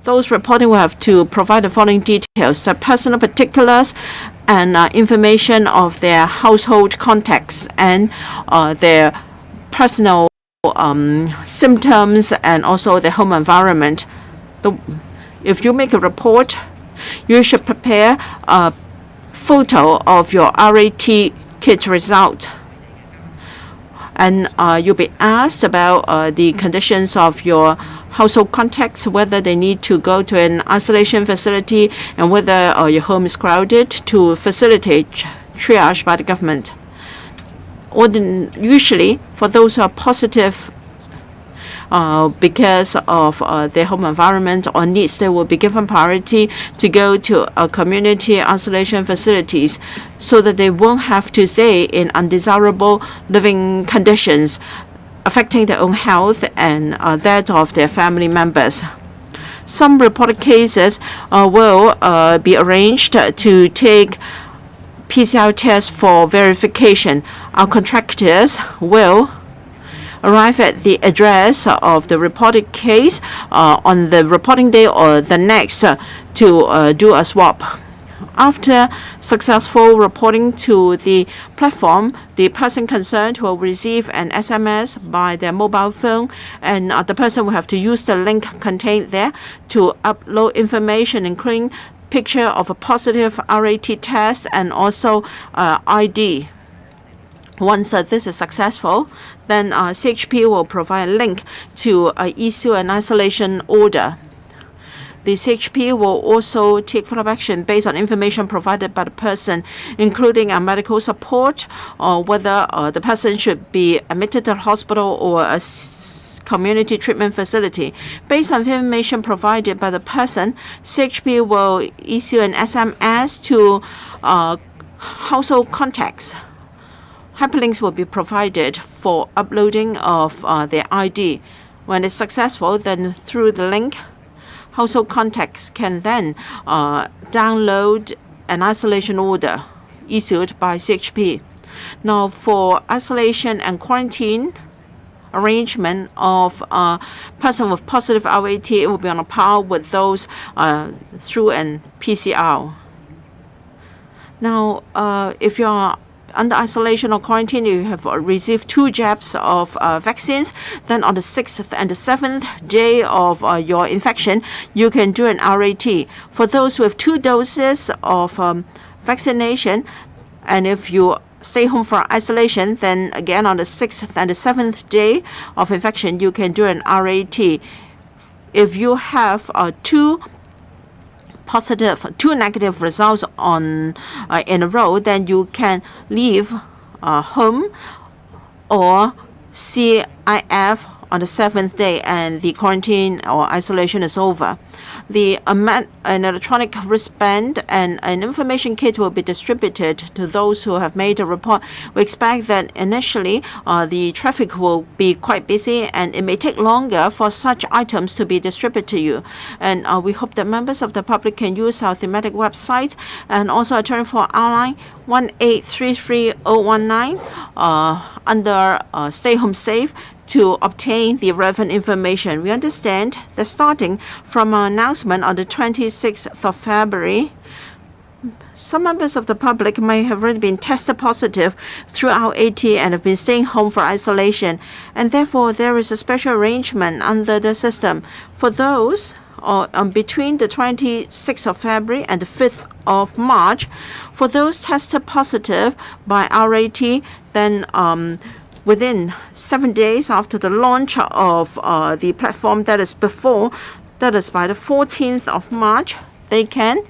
those reporting will have to provide the following details: the personal particulars and information of their household contacts and their personal symptoms and also the home environment. If you make a report, you should prepare a photo of your RAT kit result. And you'll be asked about the conditions of your household contacts, whether they need to go to an isolation facility and whether your home is crowded to facilitate triage by the government. Usually, for those who are positive because of their home environment or needs, they will be given priority to go to community isolation facilities so that they won't have to stay in undesirable living conditions affecting their own health and that of their family members. Some reported cases will be arranged to take PCR tests for verification. Our contractors will arrive at the address of the reported case on the reporting day or the next to do a swab. After successful reporting to the platform, the person concerned will receive an SMS by their mobile phone, and the person will have to use the link contained there to upload information, including picture of a positive RAT test and also ID. Once this is successful, then CHP will provide a link to issue an isolation order. The CHP will also take follow-up action based on information provided by the person, including medical support or whether the person should be admitted to the hospital or a community treatment facility. Based on information provided by the person, CHP will issue an SMS to household contacts. Hyperlinks will be provided for uploading of their ID. When it's successful, then through the link, household contacts can then download an isolation order issued by CHP. Now, for isolation and quarantine arrangement of a person with positive RAT, it will be on a par with those through an PCR. Now, if you are under isolation or quarantine, you have received 2 jabs of vaccines, then on the 6th and the 7th day of your infection, you can do an RAT. For those with 2 doses of vaccination, and if you stay home for isolation, then again on the 6th and the 7th day of infection, you can do an RAT. If you have 2 negative results in a row, then you can leave home or CIF on the 7th day, and the quarantine or isolation is over. An electronic wristband and an information kit will be distributed to those who have made a report. We expect that initially the traffic will be quite busy and it may take longer for such items to be distributed to you. And we hope that members of the public can use our thematic website and also a 24-hour line 1-833-019 under Stay Home Safe to obtain the relevant information. We understand that starting from our announcement on the 26th of February, some members of the public may have already been tested positive through our AT and have been staying home for isolation, and therefore there is a special arrangement under the system. For those between the 26th of February and the 5th of March, for those tested positive by RAT, then within 7 days after the launch of the platform, that is by the 14th of March, they can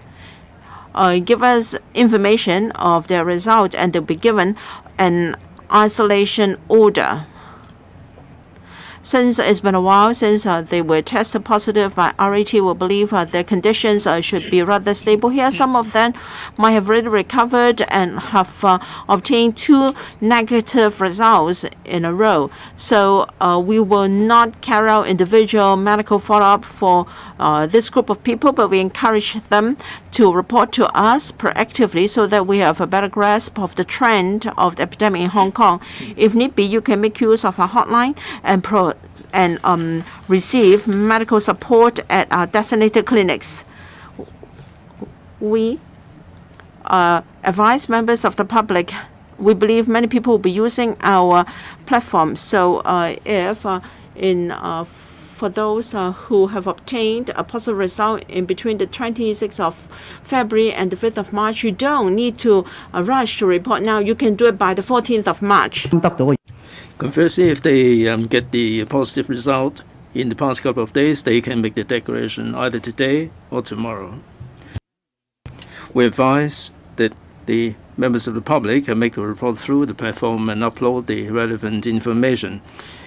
give us information of their result and they'll be given an isolation order. Since it's been a while since they were tested positive by RAT, we believe their conditions should be rather stable here. Some of them might have already recovered and have obtained 2 negative results in a row. So we will not carry out individual medical follow-up for this group of people, but we encourage them to report to us proactively so that we have a better grasp of the trend of the epidemic in Hong Kong. If need be, you can make use of our hotline and and receive medical support at our designated clinics. We advise members of the public. We believe many people will be using our platform. So for those who have obtained a positive result in between the 26th of February and the 5th of March, you don't need to rush to report now. You can do it by the 14th of March. Conversely, if they get the positive result in the past couple of days, they can make the declaration either today or tomorrow. We advise that the members of the public can make the report through the platform and upload the relevant information.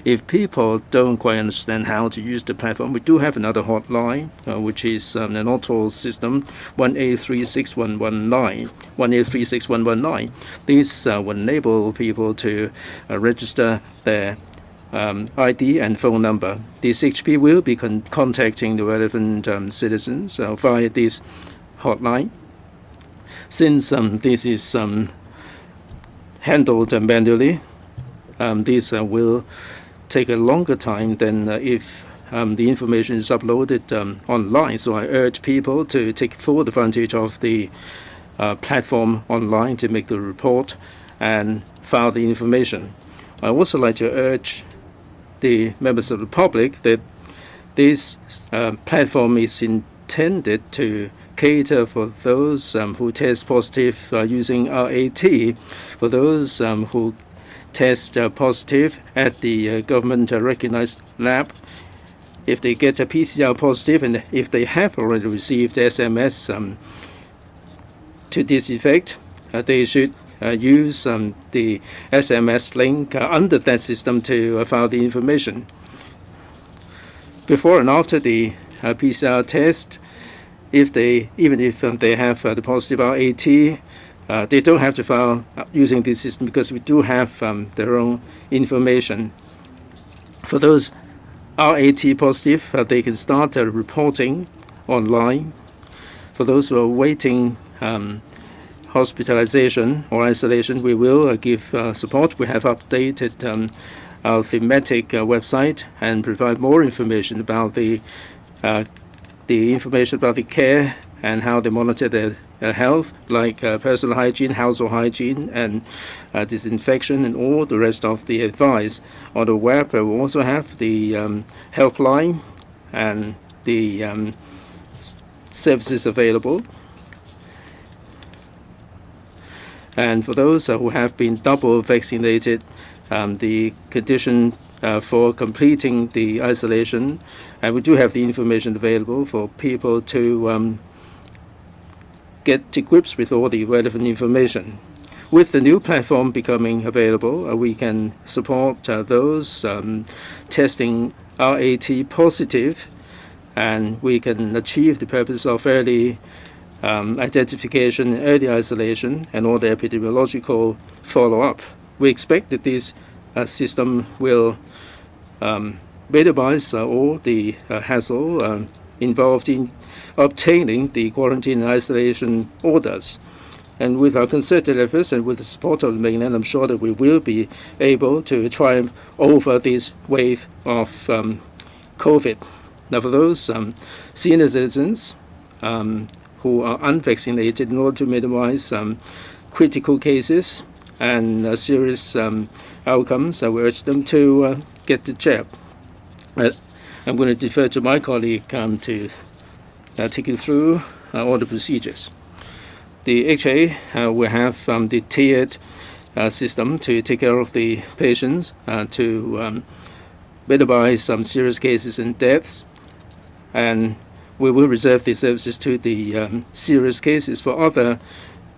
If people don't quite understand how to use the platform, we do have another hotline, which is an auto system, 1-836-119, 1-836-119. This will enable people to register their ID and phone number. The CHP will be contacting the relevant citizens via this hotline. Since this is handled manually, this will take a longer time than if the information is uploaded online. So I urge people to take full advantage of the platform online to make the report and file the information. I also like to urge the members of the public that this platform is intended to cater for those who test positive using RAT, for those who test positive at the government-recognized lab. If they get a PCR positive and if they have already received SMS to this effect, they should use the SMS link under that system to file the information. Before and after the PCR test, even if they have the positive RAT, they don't have to file using this system because we do have their own information. For those RAT positive, they can start reporting online. For those who are awaiting hospitalization or isolation, we will give support. We have updated our thematic website and provide more information about the information about the care and how they monitor their health, like personal hygiene, household hygiene, and disinfection, and all the rest of the advice. On the web, we also have the helpline and the services available. And for those who have been double vaccinated, the condition for completing the isolation, and we do have the information available for people to get to grips with all the relevant information. With the new platform becoming available, we can support those testing RAT positive, and we can achieve the purpose of early identification, early isolation, and all the epidemiological follow-up. We expect that this system will minimize all the hassle involved in obtaining the quarantine and isolation orders. And with our concerted efforts and with the support of the mainland, I'm sure that we will be able to triumph over this wave of COVID. Now, for those senior citizens who are unvaccinated, in order to minimize critical cases and serious outcomes, I will urge them to get the jab. I'm going to defer to my colleague to take you through all the procedures. The HA will have the tiered system to take care of the patients to minimize some serious cases and deaths, and we will reserve the services to the serious cases. For other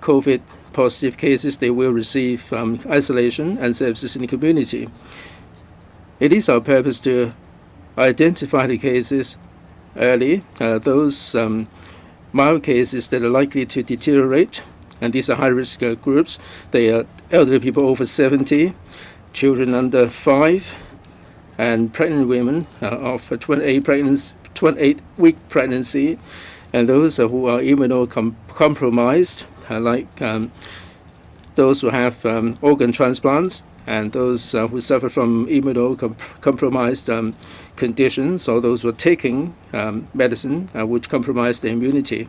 COVID positive cases, they will receive isolation and services in the community. It is our purpose to identify the cases early, those mild cases that are likely to deteriorate, and these are high-risk groups. They are elderly people over 70, children under 5, and pregnant women of 28-week pregnancy, and those who are immunocompromised, like those who have organ transplants and those who suffer from immunocompromised conditions, or those who are taking medicine which compromise their immunity.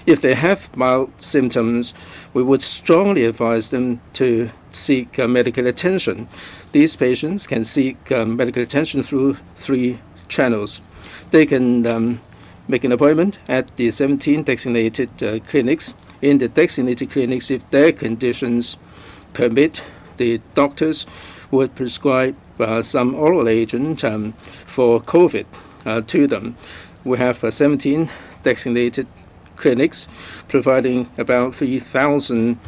If they have mild symptoms, we would strongly advise them to seek medical attention. These patients can seek medical attention through 3 channels. They can make an appointment at the 17 designated clinics. In the designated clinics, if their conditions permit, the doctors would prescribe some oral agent for COVID to them. We have 17 designated clinics providing about 3,000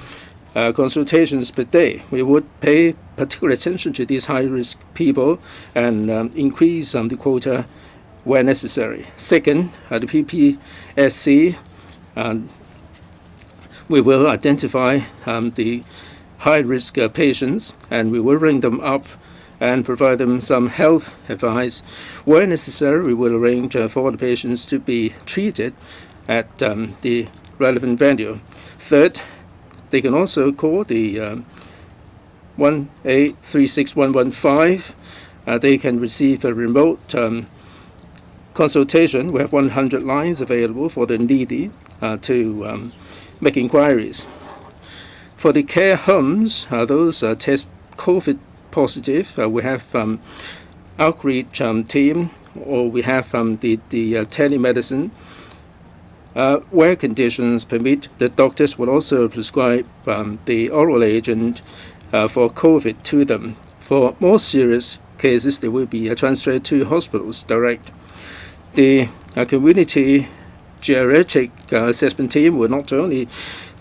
consultations per day. We would pay particular attention to these high-risk people and increase the quota where necessary. Second, the PPSC, we will identify the high-risk patients, and we will ring them up and provide them some health advice. Where necessary, we will arrange for the patients to be treated at the relevant venue. Third, they can also call the 1-836-115. They can receive a remote consultation. We have 100 lines available for the needy to make inquiries. For the care homes, those test COVID positive, we have outreach team, or we have the telemedicine. Where conditions permit, the doctors will also prescribe the oral agent for COVID to them. For more serious cases, they will be transferred to hospitals direct. The community geriatric assessment team will not only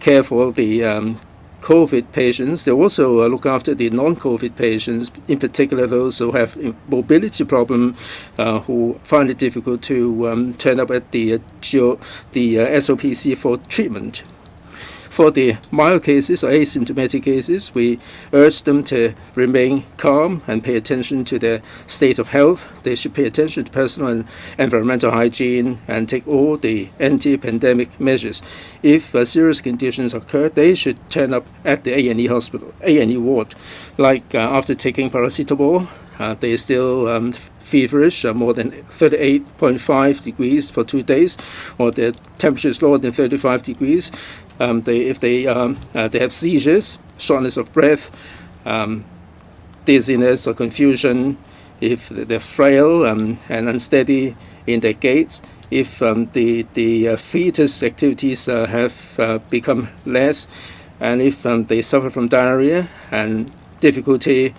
care for the COVID patients, they also look after the non-COVID patients, in particular those who have mobility problem, who find it difficult to turn up at the SOPC for treatment. For the mild cases or asymptomatic cases, we urge them to remain calm and pay attention to their state of health. They should pay attention to personal and environmental hygiene and take all the anti-pandemic measures. If serious conditions occur, they should turn up at the A&E hospital, A&E ward. Like after taking paracetamol, they still feverish, more than 38.5 degrees for 2 days, or their temperature is lower than 35 degrees. If they have seizures, shortness of breath, dizziness or confusion, if they're frail and unsteady in their gaits, if the fetus activities have become less, and if they suffer from diarrhea and difficulty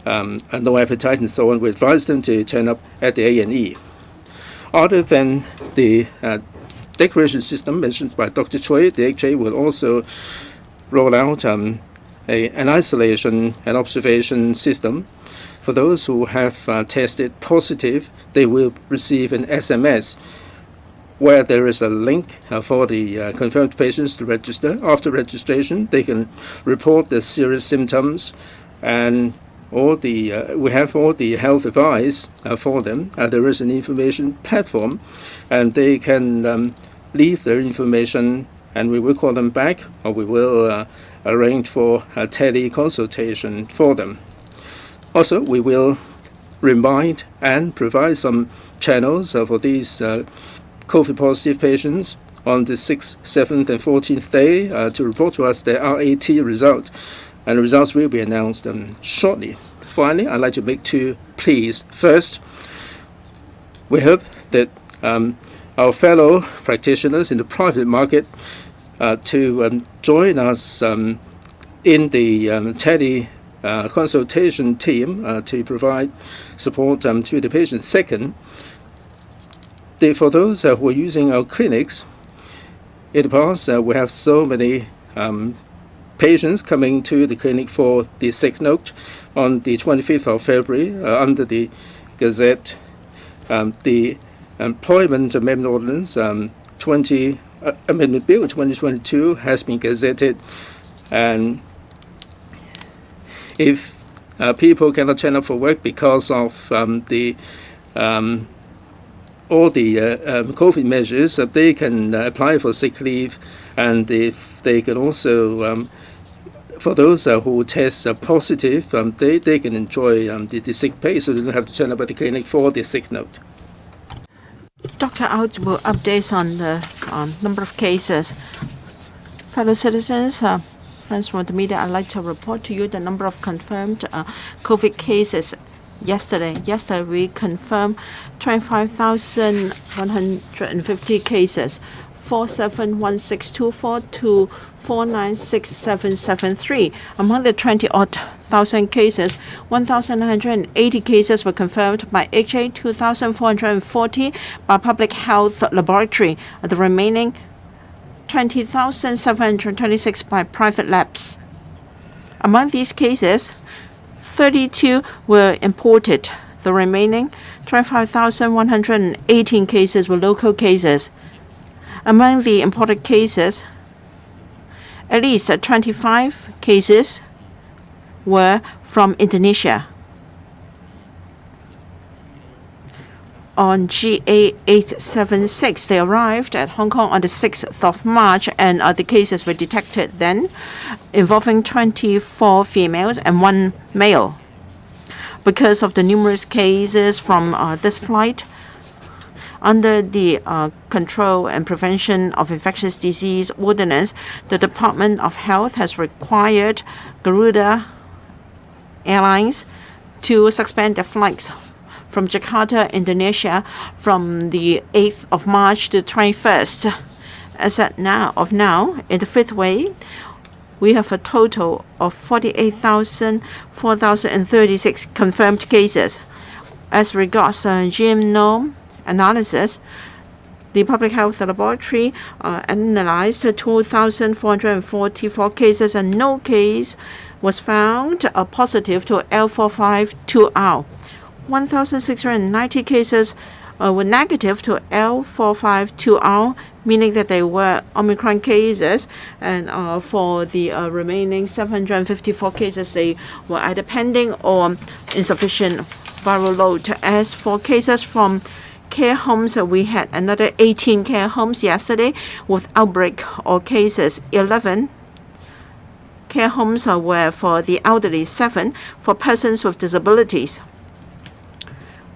and no appetite and so on, we advise them to turn up at the A&E. Other than the declaration system mentioned by Dr. Choi, the HA will also roll out an isolation and observation system. For those who have tested positive, they will receive an SMS where there is a link for the confirmed patients to register. After registration, they can report their serious symptoms, and we have all the health advice for them. There is an information platform, and they can leave their information, and we will call them back, or we will arrange for a teleconsultation for them. Also, we will remind and provide some channels for these COVID-positive patients on the 6th, 7th, and 14th day to report to us their RAT result, and the results will be announced shortly. Finally, I'd like to make 2 pleas. First, we hope that our fellow practitioners in the private market to join us in the consultation team to provide support to the patients. Second, for those who are using our clinics, in the past we have so many patients coming to the clinic for the sick note. On the 25th of February, under the Gazette, the Employment Amendment Ordinance Amendment Bill 2022 has been gazetted, and if people cannot turn up for work because of all the COVID measures, they can apply for sick leave, and if they can also for those who test positive, they can enjoy the sick pay, so they don't have to turn up at the clinic for the sick note. Dr. Out will update on the number of cases. Fellow citizens, friends from the media, I'd like to report to you the number of confirmed COVID cases. Yesterday we confirmed 25,150 cases, 471624 to 496773. Among the 20-odd thousand cases, 1,980 cases were confirmed by HA, 2,440 by Public Health Laboratory, the remaining 20,726 by private labs. Among these cases, 32 were imported. The remaining 25,118 cases were local cases. Among the imported cases, at least 25 cases were from Indonesia. On GA 876, they arrived at Hong Kong on the 6th of March, and the cases were detected then, involving 24 females and 1 male. Because of the numerous cases from this flight, under the Control and Prevention of Infectious Disease Ordinance, the Department of Health has required Garuda Airlines to suspend their flights from Jakarta, Indonesia, from the 8th of March to 21st. As of now, in the 5th wave, we have a total of 48,436 confirmed cases. As regards genome analysis, the Public Health Laboratory analyzed 2,444 cases, and no case was found positive to L452R. 1,690 cases were negative to L452R, meaning that they were Omicron cases, and for the remaining 754 cases, they were either pending or insufficient viral load. As for cases from care homes, we had another 18 care homes yesterday with outbreak or cases. 11 care homes were for the elderly, 7 for persons with disabilities.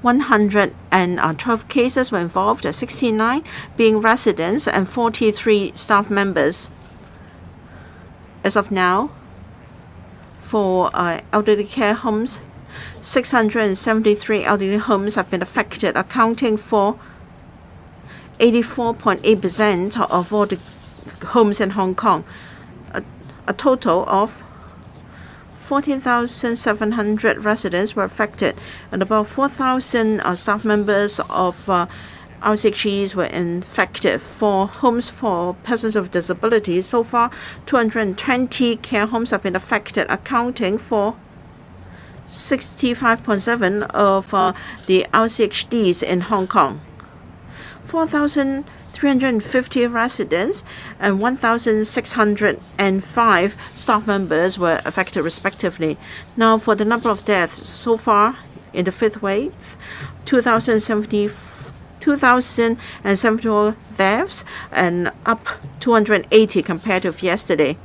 112 cases were involved, 69 being residents and 43 staff members. As of now, for elderly care homes, 673 elderly homes have been affected, accounting for 84.8% of all the homes in Hong Kong. A total of 14,700 residents were affected, and about 4,000 staff members of RCHEs were infected. For homes for persons with disabilities, so far 220 care homes have been affected, accounting for 65.7% of the RCHDs in Hong Kong. 4,350 residents and 1,605 staff members were affected respectively. Now, for the number of deaths so far in the 5th wave, 2,074 deaths, and up 280 compared with yesterday,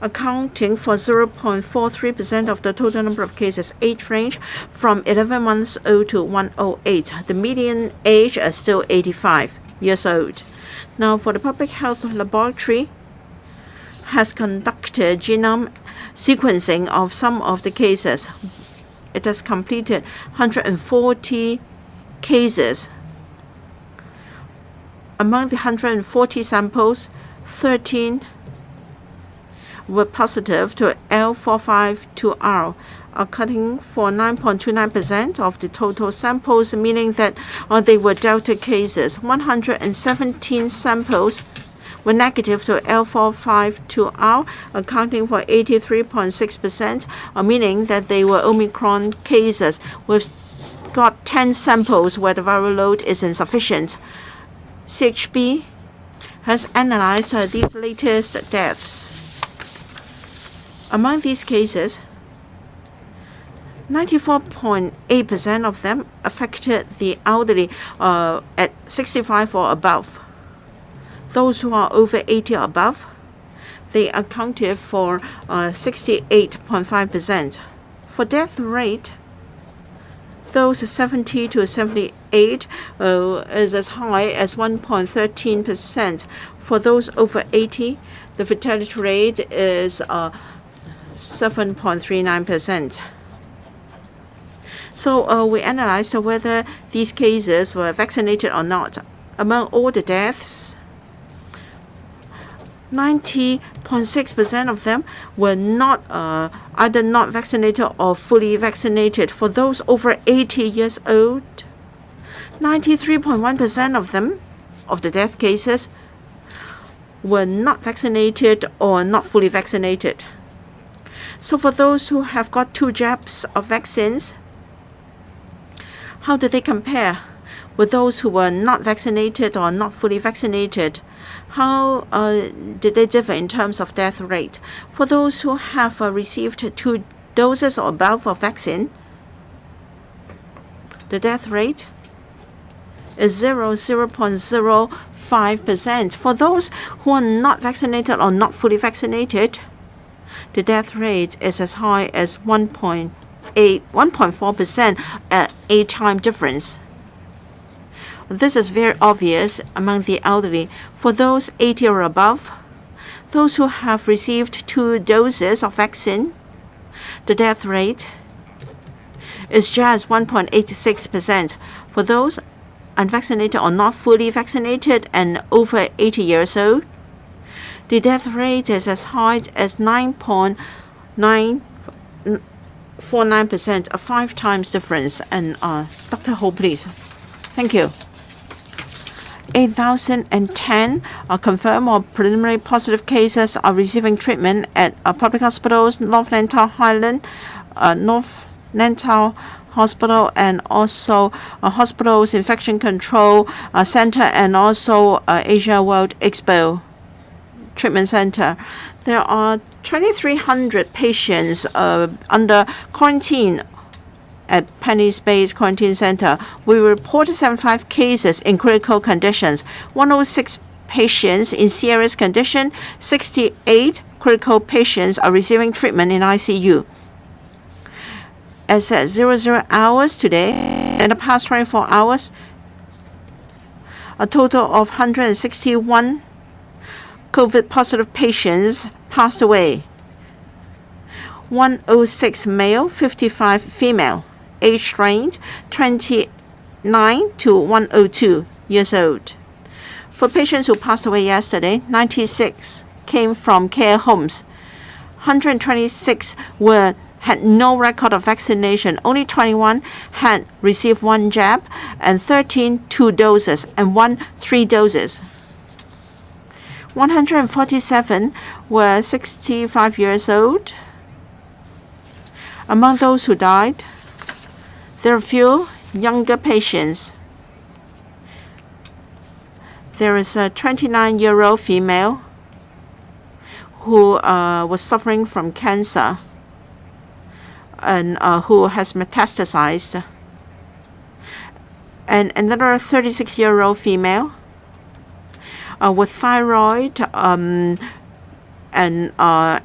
accounting for 0.43% of the total number of cases. Age range from 11 months old to 108. The median age is still 85 years old. Now, for the Public Health Laboratory, has conducted genome sequencing of some of the cases. It has completed 140 cases. Among the 140 samples, 13 were positive to L452R, accounting for 9.29% of the total samples, meaning that they were Delta cases. 117 samples were negative to L452R, accounting for 83.6%, meaning that they were Omicron cases. We've got 10 samples where the viral load is insufficient. CHB has analyzed these latest deaths. Among these cases, 94.8% of them affected the elderly at 65 or above. Those who are over 80 or above, they accounted for 68.5%. For death rate, those 70 to 78 is as high as 1.13%. For those over 80, the fatality rate is 7.39%. So we analyzed whether these cases were vaccinated or not. Among all the deaths, 90.6% of them were not either not vaccinated or fully vaccinated. For those over 80 years old, 93.1% of them, of the death cases, were not vaccinated or not fully vaccinated. So for those who have got 2 jabs of vaccines, how do they compare with those who were not vaccinated or not fully vaccinated? How did they differ in terms of death rate? For those who have received 2 doses or above of vaccine, the death rate is 0.05%. For those who are not vaccinated or not fully vaccinated, the death rate is as high as 1.4%, 8-time difference. This is very obvious among the elderly. For those 80 or above, those who have received 2 doses of vaccine, the death rate is just 1.86%. For those unvaccinated or not fully vaccinated and over 80 years old, the death rate is as high as 9.949%, a 5 times difference. And Dr. Ho, please. Thank you. 8,010 confirmed or preliminary positive cases are receiving treatment at public hospitals, North Lantau Highland, North Lantau Hospital, and also hospitals infection control center, and also Asia World Expo Treatment Center. There are 2,300 patients under quarantine at Penny's Bay Quarantine Center. We reported 75 cases in critical conditions, 106 patients in serious condition, 68 critical patients are receiving treatment in ICU. As at 00 hours today, in the past 24 hours, a total of 161 COVID positive patients passed away. 106 male, 55 female, age range 29 to 102 years old. For patients who passed away yesterday, 96 came from care homes. 126 had no record of vaccination. Only 21 had received 1 jab, and 13 2 doses, and 1 3 doses. 147 were 65 years old. Among those who died, there are few younger patients. There is a 29-year-old female who was suffering from cancer and who has metastasized, and another 36-year-old female with thyroid and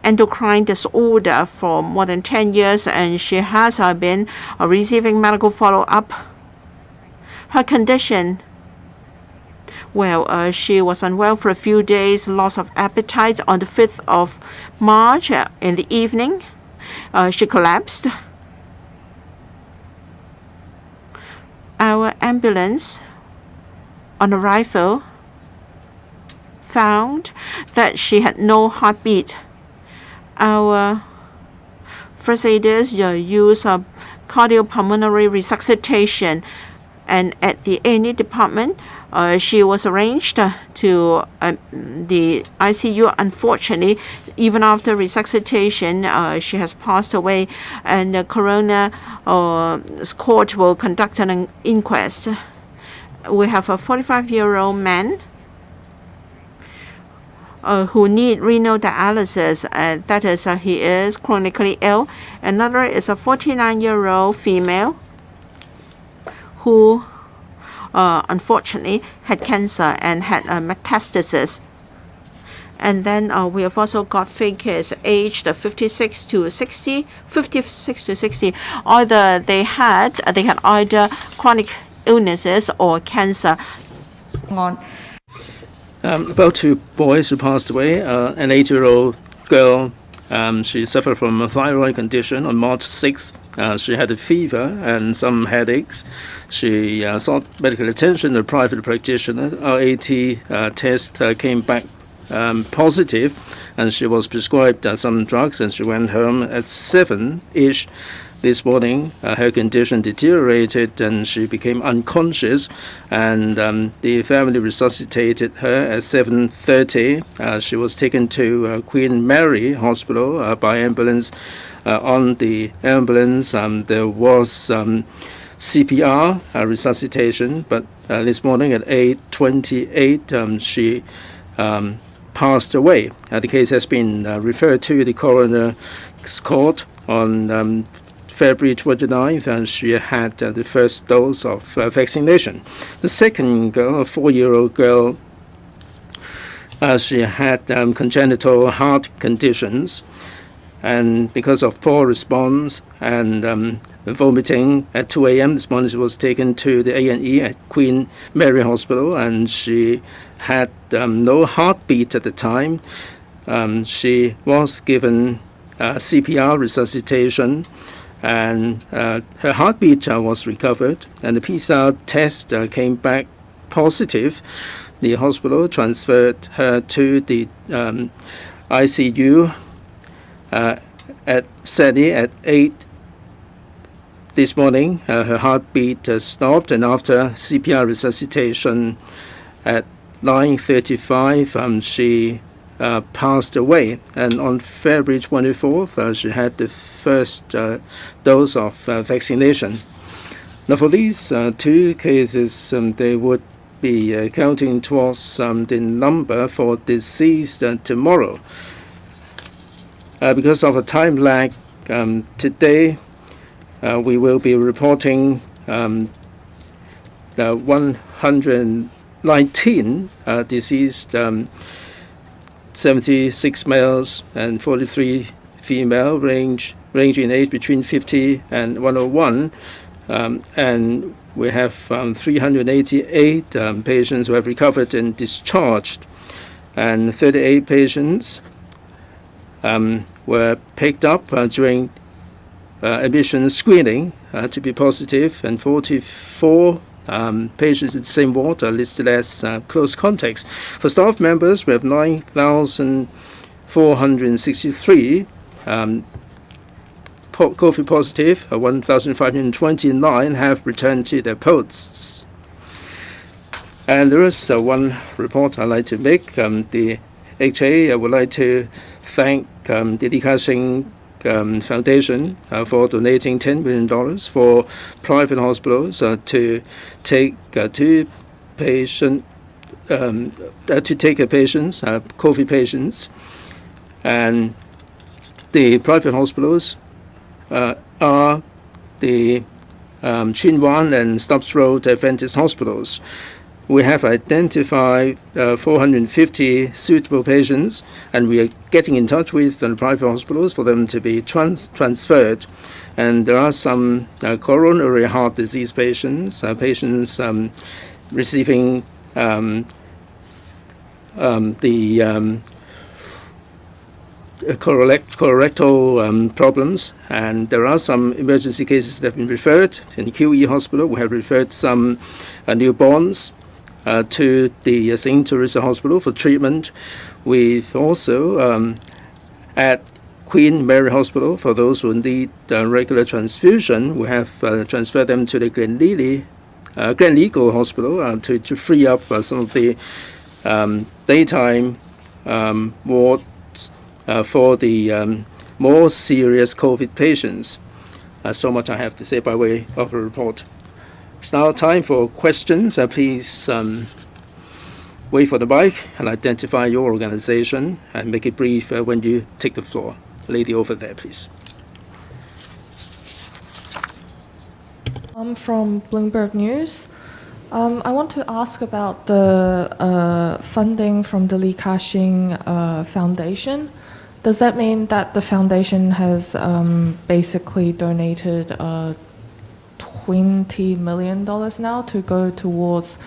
endocrine disorder for more than 10 years, and she has been receiving medical follow-up. Her condition, she was unwell for a few days, loss of appetite. On the 5th of March in the evening, she collapsed. Our ambulance on arrival found that she had no heartbeat. Our first aiders use cardiopulmonary resuscitation, and at the A&E department, she was arranged to the ICU. Unfortunately, even after resuscitation, she has passed away, and the coroner court will conduct an inquest. We have a 45-year-old man who need renal dialysis. That is, he is chronically ill. Another is a 49-year-old female who unfortunately had cancer and had metastasis. And then we have also got figures aged 56 to 60, either they had either chronic illnesses or cancer. About 2 boys who passed away. An 8-year-old girl, she suffered from a thyroid condition on March 6th. She had a fever and some headaches. She sought medical attention at a private practitioner. Our AT test came back positive, and she was prescribed some drugs, and she went home at 7-ish. This morning, her condition deteriorated and she became unconscious, and the family resuscitated her at 7:30. She was taken to Queen Mary Hospital by ambulance. On the ambulance, there was CPR resuscitation, but this morning at 8:28, she passed away. The case has been referred to the coroner's court on February 29th, and she had the first dose of vaccination. The second girl, a 4-year-old girl, she had congenital heart conditions, and because of poor response and vomiting at 2 a.m. this morning, she was taken to the A&E at Queen Mary Hospital, and she had no heartbeat at the time. She was given CPR resuscitation, and her heartbeat was recovered, and the PCR test came back positive. The hospital transferred her to the ICU at SETI at 8 this morning. Her heartbeat stopped, and after CPR resuscitation at 9:35, she passed away. And on February 24th, she had the first dose of vaccination. Now, for these 2 cases, they would be counting towards the number for deceased tomorrow. Because of a time lag, today we will be reporting 119 deceased, 76 males and 43 female, ranging in age between 50 and 101. And we have 388 patients who have recovered and discharged, and 38 patients were picked up during admission screening to be positive, and 44 patients in the same ward are listed as close contacts. For staff members, we have 9,463 COVID positive. 1,529 have returned to their posts. And there is one report I'd like to make. The HA would like to thank the Li Ka-shing Foundation for donating $10 million for private hospitals to take patients, COVID patients, and the private hospitals are the Chin Wan and Stubbs Road Adventist hospitals. We have identified 450 suitable patients, and we are getting in touch with the private hospitals for them to be transferred. And there are some coronary heart disease patients, receiving colorectal problems, and there are some emergency cases that have been referred. In QE Hospital, we have referred some newborns to the St. Teresa Hospital for treatment. We've also, at Queen Mary Hospital, for those who need regular transfusion, we have transferred them to the Gleneagle Hospital to free up some of the daytime wards for the more serious COVID patients. So much I have to say by way of a report. It's now time for questions. Please wait for the mic and identify your organization and make it brief when you take the floor. Lady over there, please. I'm from Bloomberg News. I want to ask about the funding from the Li Ka-shing Foundation. Does that mean that the foundation has basically donated $20 million now to go towards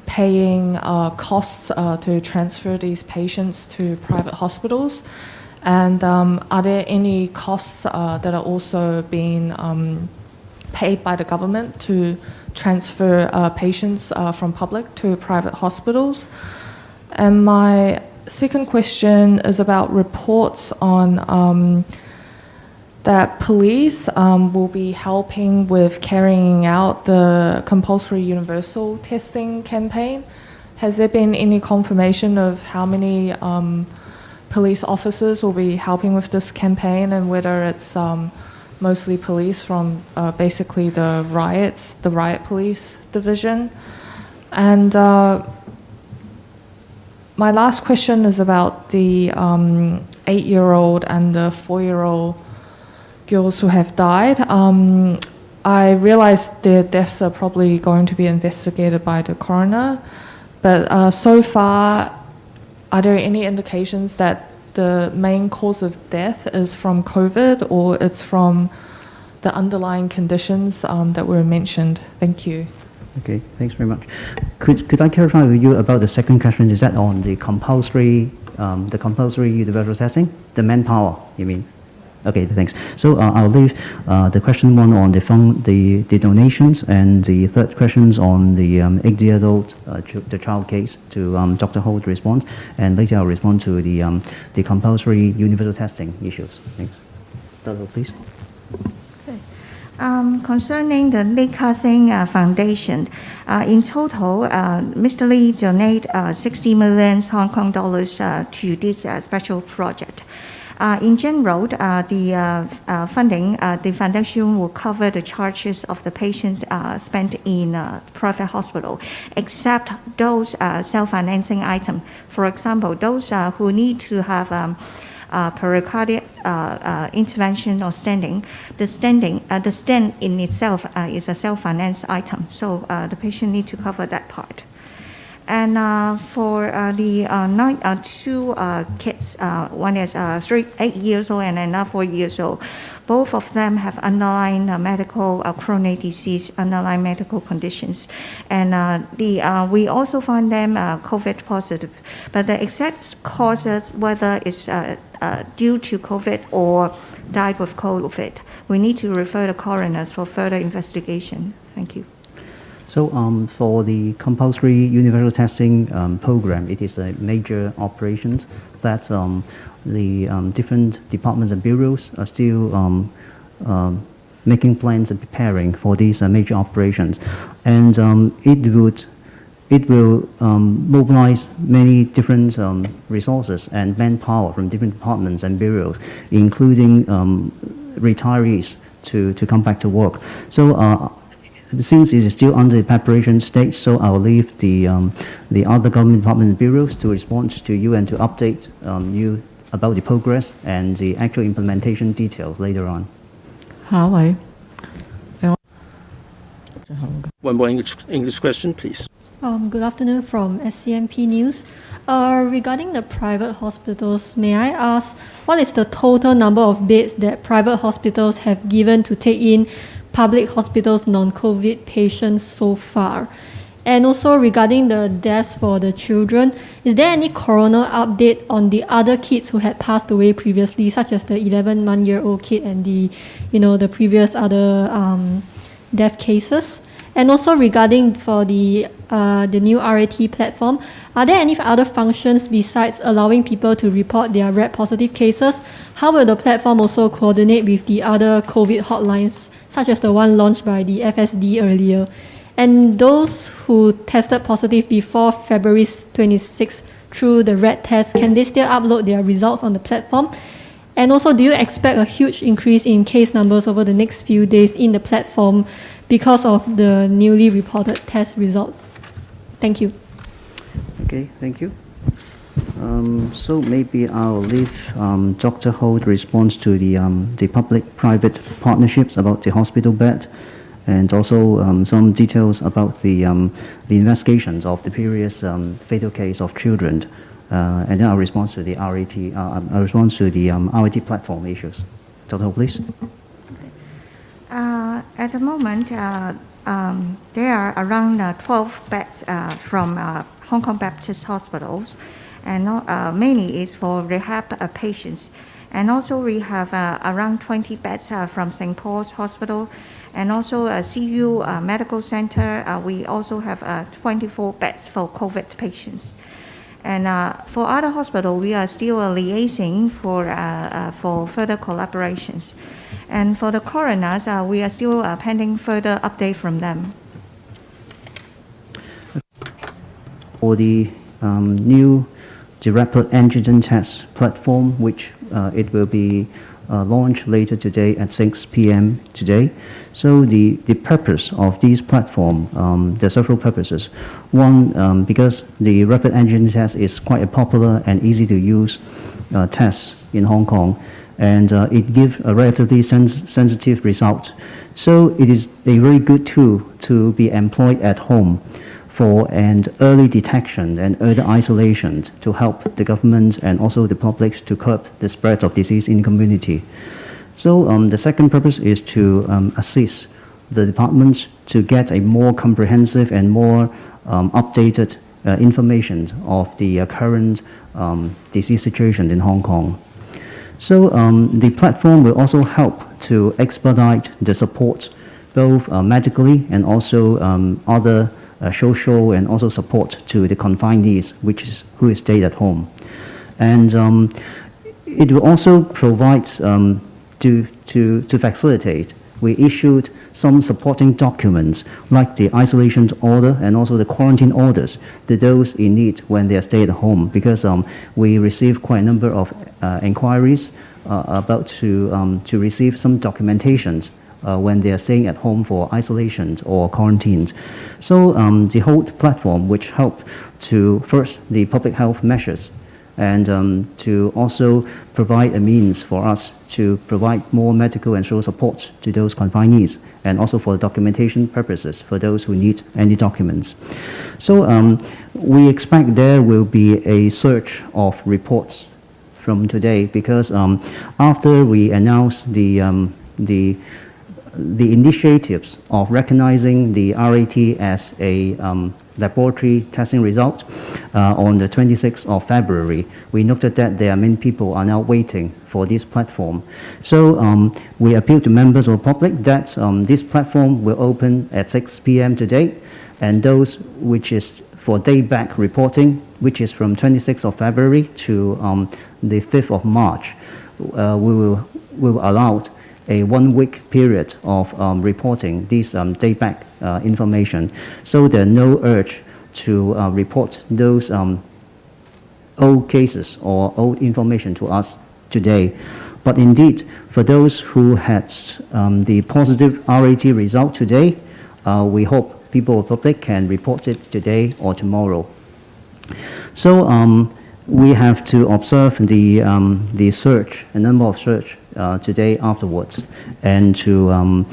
paying costs to transfer these patients to private hospitals? And are there any costs that are also being paid by the government to transfer patients from public to private hospitals? And my second question is about reports on that police will be helping with carrying out the compulsory universal testing campaign. Has there been any confirmation of how many police officers will be helping with this campaign, and whether it's mostly police from basically the riot police division? And my last question is about the 8-year-old and the 4-year-old girls who have died. I realize their deaths are probably going to be investigated by the coroner, but so far, are there any indications that the main cause of death is from COVID, or it's from the underlying conditions that were mentioned? Thank you. Okay, thanks very much. Could I clarify with you about the second question? Is that on the compulsory universal testing? The manpower, you mean? Okay, thanks. So I'll leave the question one on the donations, and the third questions on the 8-year-old the child case to Dr. Ho to respond, and later I'll respond to the compulsory universal testing issues. Thanks. Dr. please. Concerning the Li Ka-shing Foundation, in total, Mr. Lee donated 60 million Hong Kong dollars to this special project. In general, the funding, the foundation will cover the charges of the patients spent in private hospital, except those self-financing items. For example, those who need to have pericardial intervention or stenting, the stent in itself is a self-financed item, so the patient need to cover that part. And for the two kids, one is 8 years old and another 4 years old, both of them have underlying medical chronic disease, underlying medical conditions. And we also find them COVID positive. But the exact causes, whether it's due to COVID or died with COVID, we need to refer the coroners for further investigation. Thank you. So for the compulsory universal testing program, it is a major operation that the different departments and bureaus are still making plans and preparing for these major operations. And it will mobilize many different resources and manpower from different departments and bureaus, including retirees to come back to work. So since it is still under the preparation stage, so I'll leave the other government departments and bureaus to respond to you and to update you about the progress and the actual implementation details later on. One more English question, please. Good afternoon from SCMP News. Regarding the private hospitals, may I ask what is the total number of beds that private hospitals have given to take in public hospitals' non-COVID patients so far? And also regarding the deaths for the children, is there any coroner update on the other kids who had passed away previously, such as the 11-month-old kid and the previous other death cases? And also regarding for the new RAT platform, are there any other functions besides allowing people to report their RAT positive cases? How will the platform also coordinate with the other COVID hotlines, such as the one launched by the FSD earlier? And those who tested positive before February 26 through the RAT test, can they still upload their results on the platform? And also, do you expect a huge increase in case numbers over the next few days in the platform because of the newly reported test results? Thank you. Okay, thank you. So maybe I'll leave Dr. Ho to respond to the public-private partnerships about the hospital bed, and also some details about the investigations of the previous fatal case of children, and then our response to the RAT platform issues. Dr. Ho, please. At the moment, there are around 12 beds from Hong Kong Baptist hospitals, and mainly is for rehab patients. And also we have around 20 beds from St. Paul's Hospital, and also CU Medical Center. We also have 24 beds for COVID patients. And for other hospitals, we are still liaising for further collaborations. And for the coroners, we are still pending further update from them. For the new rapid antigen test platform, which it will be launched later today at 6 p.m. today. So the purpose of this platform, there are several purposes. One, because the rapid antigen test is quite a popular and easy to use test in Hong Kong, and it gives a relatively sensitive result. So it is a very good tool to be employed at home for an early detection and early isolation to help the government and also the public to curb the spread of disease in the community. So the second purpose is to assist the departments to get a more comprehensive and more updated information of the current disease situation in Hong Kong. So the platform will also help to expedite the support, both medically and also other social and also support to the confinees, who stayed at home. And it will also provide to facilitate. We issued some supporting documents like the isolation order and also the quarantine orders to those in need when they stay at home, because we received quite a number of inquiries about to receive some documentations when they are staying at home for isolation or quarantines. So the whole platform, which help to first the public health measures, and to also provide a means for us to provide more medical and social support to those confinees, and also for documentation purposes for those who need any documents. So we expect there will be a surge of reports from today, because after we announced the initiatives of recognizing the RAT as a laboratory testing result on the 26th of February, we noted that there are many people are now waiting for this platform. So we appeal to members of the public that this platform will open at 6 p.m. today, and those which is for day back reporting, which is from 26th of February to the 5th of March, we will allow a 1 week period of reporting this day back information. So there are no urge to report those old cases or old information to us today. But indeed, for those who had the positive RAT result today, we hope people of the public can report it today or tomorrow. So we have to observe the search, a number of search today afterwards, and to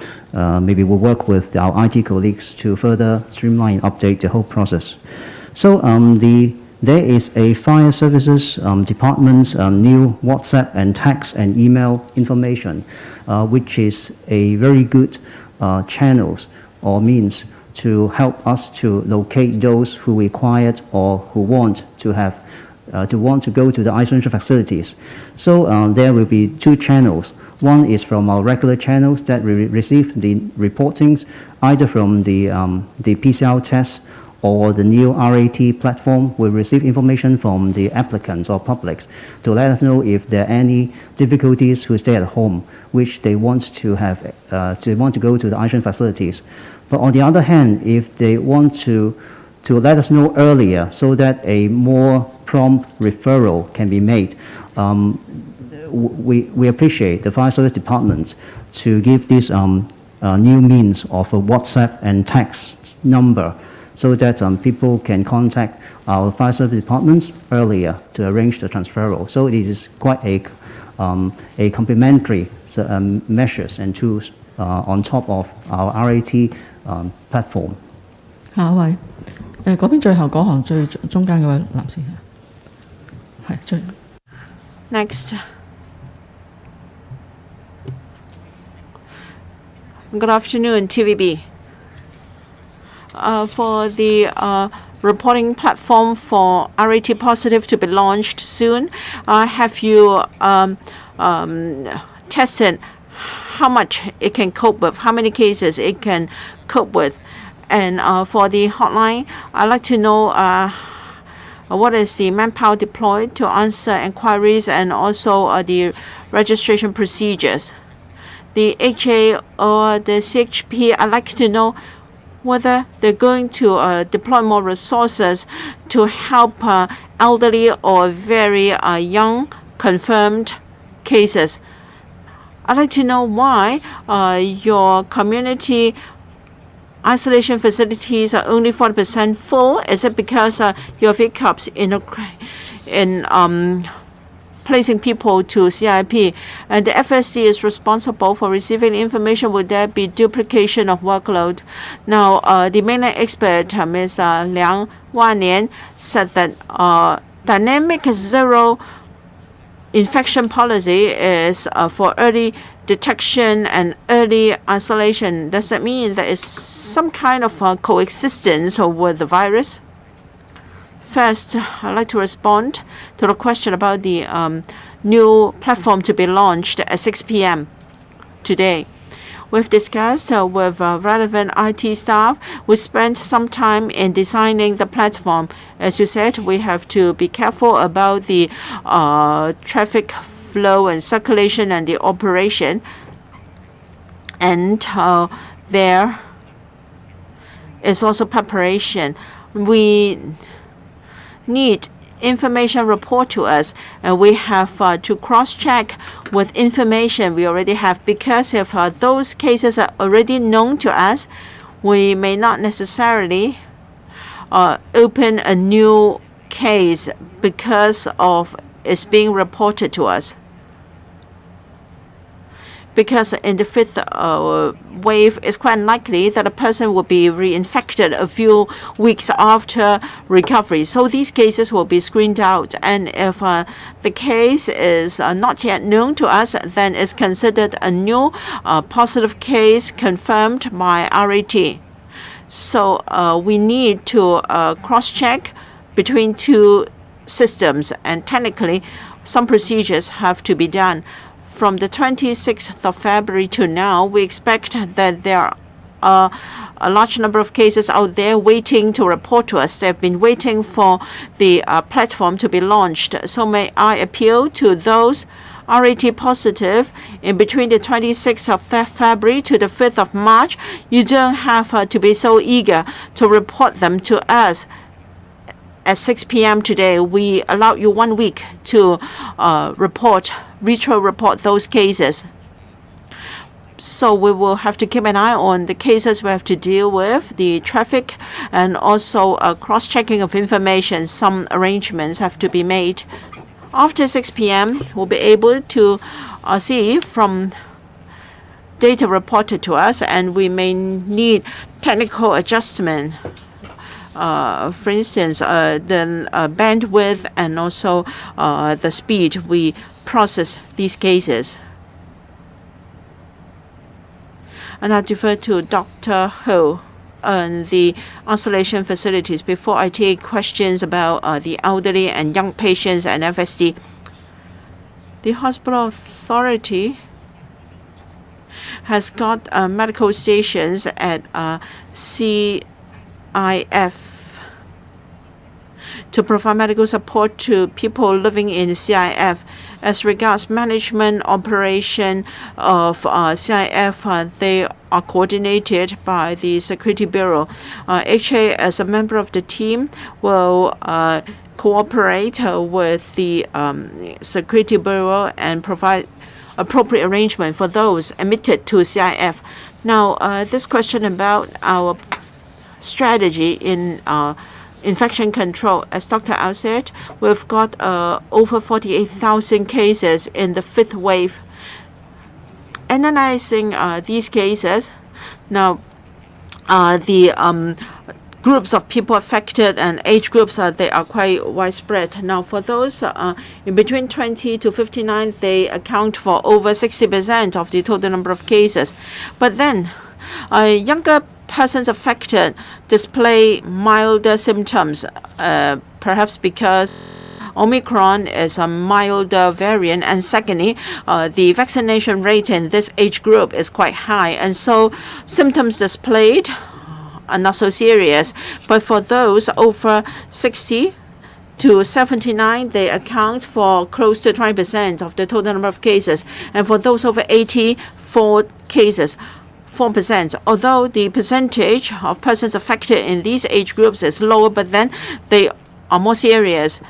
maybe we'll work with our IT colleagues to further streamline, update the whole process. So there is a fire services department's new WhatsApp and text and email information, which is a very good channels or means to help us to locate those who required or who want to go to the isolation facilities. So there will be two channels. One is from our regular channels that we receive the reportings, either from the PCR test or the new RAT platform. We receive information from the applicants or publics to let us know if there are any difficulties who stay at home, which they want to have, they want to go to the isolation facilities. But on the other hand, if they want to let us know earlier so that a more prompt referral can be made, we appreciate the fire service department to give this new means of a WhatsApp and text number so that people can contact our fire service departments earlier to arrange the transferal. So it is quite a complementary measures and tools on top of our RAT platform. 下一位，嗰邊最後嗰行最中間嗰位男士，係最。Next. Good afternoon, TVB. For the reporting platform for RAT positive to be launched soon, have you tested how much it can cope with, how many cases it can cope with? And for the hotline, I'd like to know what is the manpower deployed to answer inquiries and also the registration procedures. The HA or the CHP, I'd like to know whether they're going to deploy more resources to help elderly or very young confirmed cases. I'd like to know why your community isolation facilities are only 40% full. Is it because you have hiccups in placing people to CIP, and the FSD is responsible for receiving information? Would there be duplication of workload? Now, the mainland expert, Ms. Liang Wannian, said that dynamic zero infection policy is for early detection and early isolation. Does that mean there is some kind of coexistence with the virus? First, I'd like to respond to the question about the new platform to be launched at 6 p.m. today. We've discussed with relevant IT staff. We spent some time in designing the platform. As you said, we have to be careful about the traffic flow and circulation and the operation. And there is also preparation. We need information report to us, and we have to cross-check with information we already have, because if those cases are already known to us, we may not necessarily open a new case because of it's being reported to us. Because in the fifth wave, it's quite unlikely that a person will be reinfected a few weeks after recovery. So these cases will be screened out. And if the case is not yet known to us, then it's considered a new positive case confirmed by RAT. So we need to cross-check between two systems, and technically some procedures have to be done. From the 26th of February to now, we expect that there are a large number of cases out there waiting to report to us. They've been waiting for the platform to be launched. So may I appeal to those RAT positive in between the 26th of February to the 5th of March. You don't have to be so eager to report them to us. At 6 p.m. today, we allow you 1 week to report those cases. So we will have to keep an eye on the cases we have to deal with, the traffic, and also cross-checking of information. Some arrangements have to be made. After 6 p.m., we'll be able to see from data reported to us, and we may need technical adjustment. For instance, the bandwidth and also the speed we process these cases. And I defer to Dr. Ho on the isolation facilities before I take questions about the elderly and young patients and FSD. The hospital authority has got medical stations at CIF to provide medical support to people living in CIF. As regards management operation of CIF, they are coordinated by the Security Bureau. HA, as a member of the team, will cooperate with the Security Bureau and provide appropriate arrangement for those admitted to CIF. Now, this question about our strategy in infection control. As Dr. Au said, we've got over 48,000 cases in the fifth wave. analyzing these cases, now the groups of people affected and age groups they are quite widespread. Now for those in between 20 to 59, they account for over 60% of the total number of cases. But then younger persons affected display milder symptoms, perhaps because Omicron is a milder variant, and secondly, the vaccination rate in this age group is quite high, and so symptoms displayed are not so serious. But for those over 60 to 79, they account for close to 20% of the total number of cases. And for those over 80, 4 cases, 4%. Although the percentage of persons affected in these age groups is lower, but then they are more serious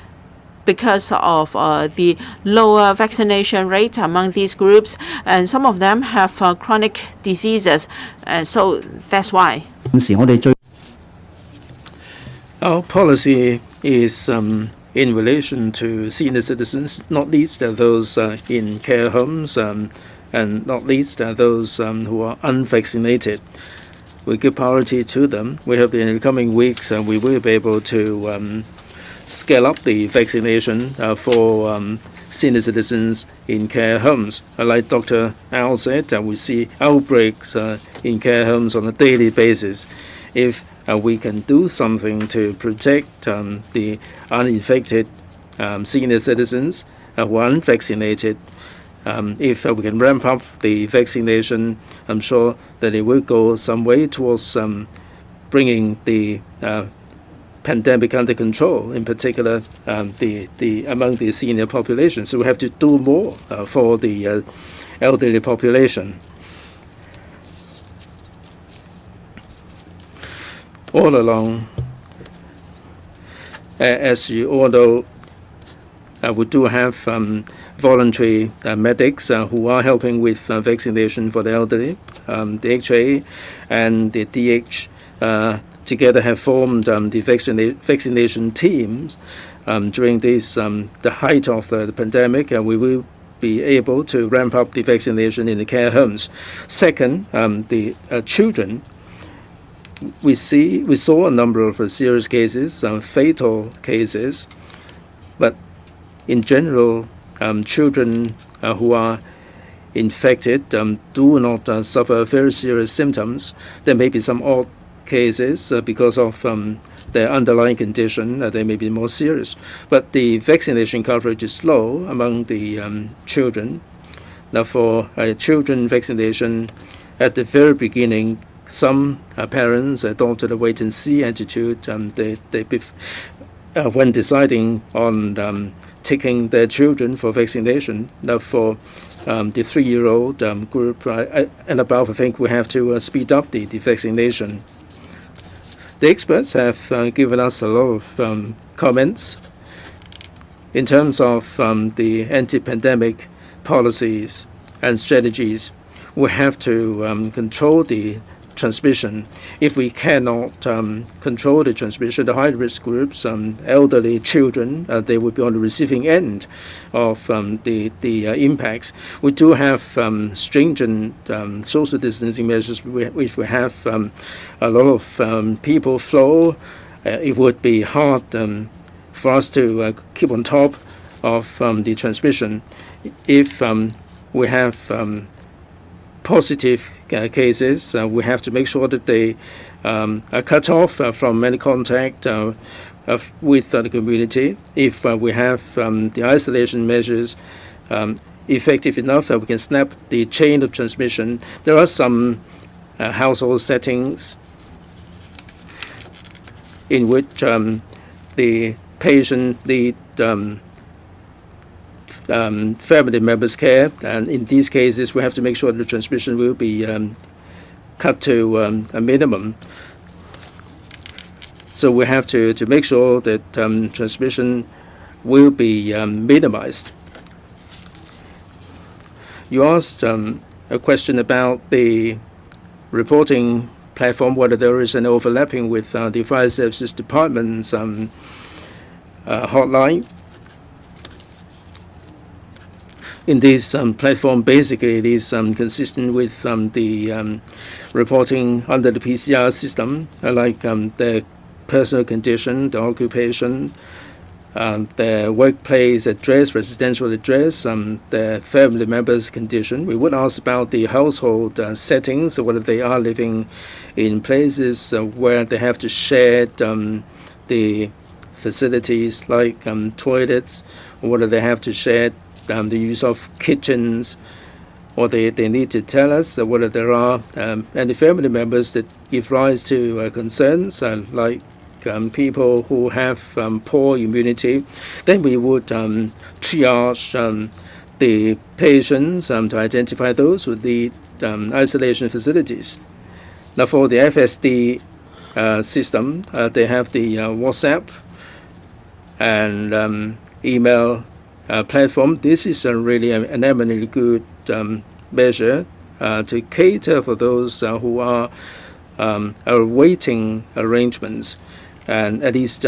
because of the lower vaccination rate among these groups, and some of them have chronic diseases, and so that's why. Our policy is in relation to senior citizens, not least those in care homes, and not least those who are unvaccinated. We give priority to them. We hope that in the coming weeks we will be able to scale up the vaccination for senior citizens in care homes. Like Dr. Al said, we see outbreaks in care homes on a daily basis. If we can do something to protect the uninfected senior citizens who are unvaccinated, if we can ramp up the vaccination, I'm sure that it will go some way towards bringing the pandemic under control, in particular the among the senior population. So we have to do more for the elderly population. All along, as you all know, we do have voluntary medics who are helping with vaccination for the elderly. The HA and the DH together have formed the vaccination teams during this the height of the pandemic. We will be able to ramp up the vaccination in the care homes. Second, the children. We saw a number of serious cases, fatal cases, but in general, children who are infected do not suffer very serious symptoms. There may be some odd cases because of their underlying condition, they may be more serious. But the vaccination coverage is low among the children. Now, for children vaccination, at the very beginning, some parents adopted a wait-and-see attitude. When deciding on taking their children for vaccination. Now, for the 3-year-old group and above, I think we have to speed up the vaccination. The experts have given us a lot of comments in terms of the anti-pandemic policies and strategies. We have to control the transmission. If we cannot control the transmission, the high-risk groups, elderly, children, they will be on the receiving end of the impacts. We do have stringent social distancing measures. If we have a lot of people flow, it would be hard for us to keep on top of the transmission. If we have positive cases, we have to make sure that they are cut off from any contact with the community. If we have the isolation measures effective enough, we can snap the chain of transmission. There are some household settings in which the patient need family members' care, and in these cases we have to make sure the transmission will be cut to a minimum. So we have to make sure that transmission will be minimized. You asked a question about the reporting platform, whether there is an overlapping with the Fire Services Department's hotline. in this platform, basically it is consistent with the reporting under the PCR system, like the personal condition, the occupation, the workplace address, residential address, the family members' condition. We would ask about the household settings, whether they are living in places where they have to share the facilities like toilets, or whether they have to share the use of kitchens, or they need to tell us whether there are any family members that give rise to concerns like people who have poor immunity. Then we would triage the patients to identify those with the isolation facilities. Now for the FSD system, they have the WhatsApp and email platform. This is really an eminently good measure to cater for those who are awaiting arrangements, and at least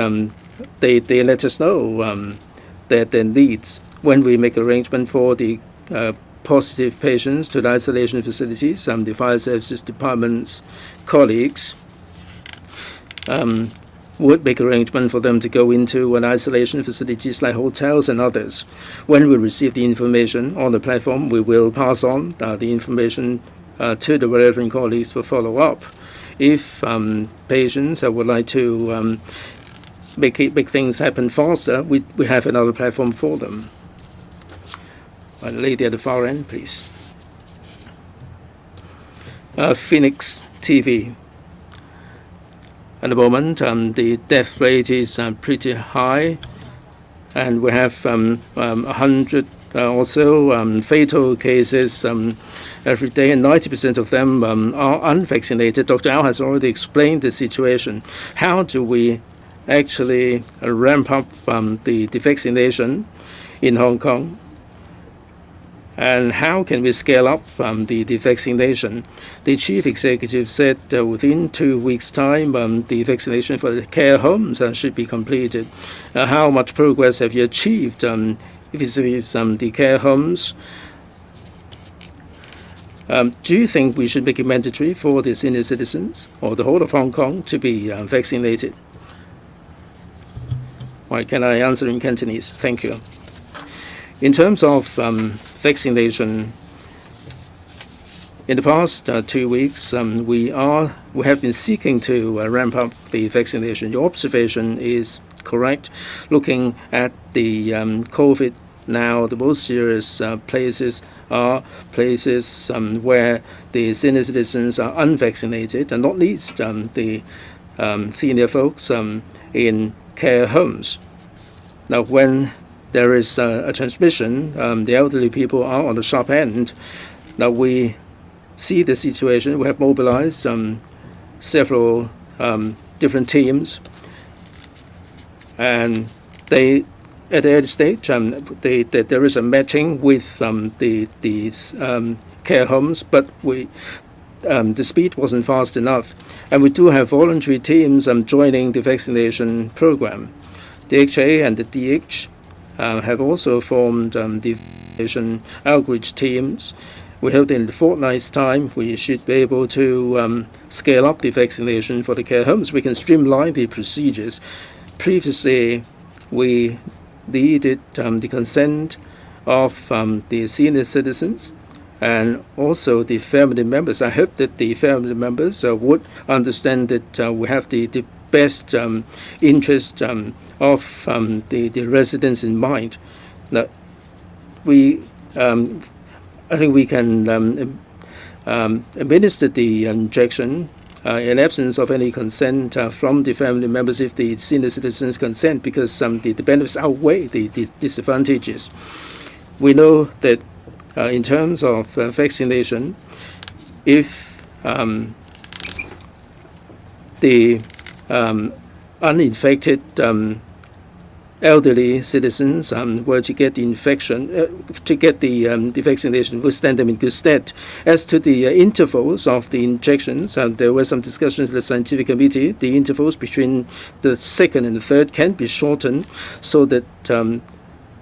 they let us know their needs when we make arrangement for the positive patients to the isolation facilities. The fire services department's colleagues would make arrangement for them to go into an isolation facilities like hotels and others. When we receive the information on the platform, we will pass on the information to the relevant colleagues for follow-up. If patients would like to make things happen faster, we have another platform for them. The lady at the far end, please. Phoenix TV. At the moment, the death rate is pretty high, and we have 100 or so fatal cases every day, and 90% of them are unvaccinated. Dr. Au has already explained the situation. How do we actually ramp up the vaccination in Hong Kong? And how can we scale up the vaccination? The chief executive said within 2 weeks' time, the vaccination for the care homes should be completed. How much progress have you achieved vis-a-vis the care homes? Do you think we should make it mandatory for the senior citizens or the whole of Hong Kong to be vaccinated? Why can I answer in Cantonese? Thank you. In terms of vaccination, in the past 2 weeks, we have been seeking to ramp up the vaccination. Your observation is correct. Looking at the COVID now, the most serious places are places where the senior citizens are unvaccinated, and not least the senior folks in care homes. Now, when there is a transmission, the elderly people are on the sharp end. Now we see the situation. We have mobilized several different teams, and they, at the early stage, there is a matching with the care homes, but the speed wasn't fast enough, and we do have voluntary teams joining the vaccination program. The HA and the DH have also formed the vaccination outreach teams. We hope that in a fortnight's time we should be able to scale up the vaccination for the care homes. We can streamline the procedures. Previously, we needed the consent of the senior citizens and also the family members. I hope that the family members would understand that we have the best interest of the residents in mind. Now, I think we can administer the injection in absence of any consent from the family members if the senior citizens consent, because the benefits outweigh the disadvantages. We know that in terms of vaccination, if the uninfected elderly citizens were to get the infection, to get the vaccination, will stand them in good stead. As to the intervals of the injections, there were some discussions with the scientific committee. The intervals between the second and the third can be shortened so that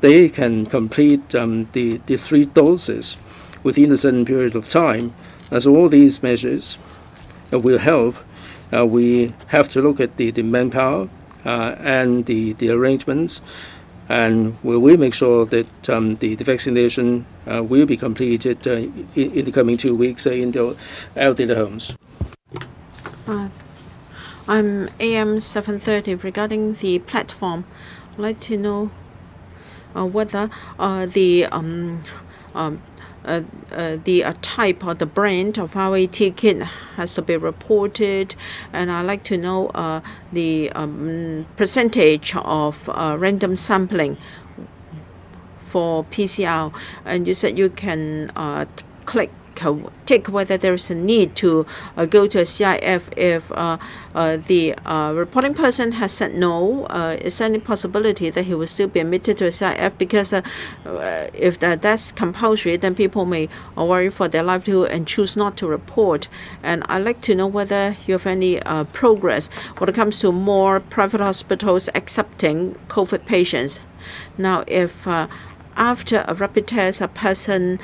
they can complete the 3 doses within a certain period of time. So all these measures will help. We have to look at the manpower and the arrangements, and we will make sure that the vaccination will be completed in the coming 2 weeks in the elderly homes. I'm AM 730 regarding the platform. I'd like to know whether the type or the brand of RAT kit has to be reported, and I'd like to know the percentage of random sampling for PCR. And you said you can tick whether there is a need to go to a CIF if the reporting person has said no. Is there any possibility that he will still be admitted to a CIF? Because if that's compulsory, then people may worry for their livelihood and choose not to report. And I'd like to know whether you have any progress when it comes to more private hospitals accepting COVID patients. Now, if after a rapid test, a person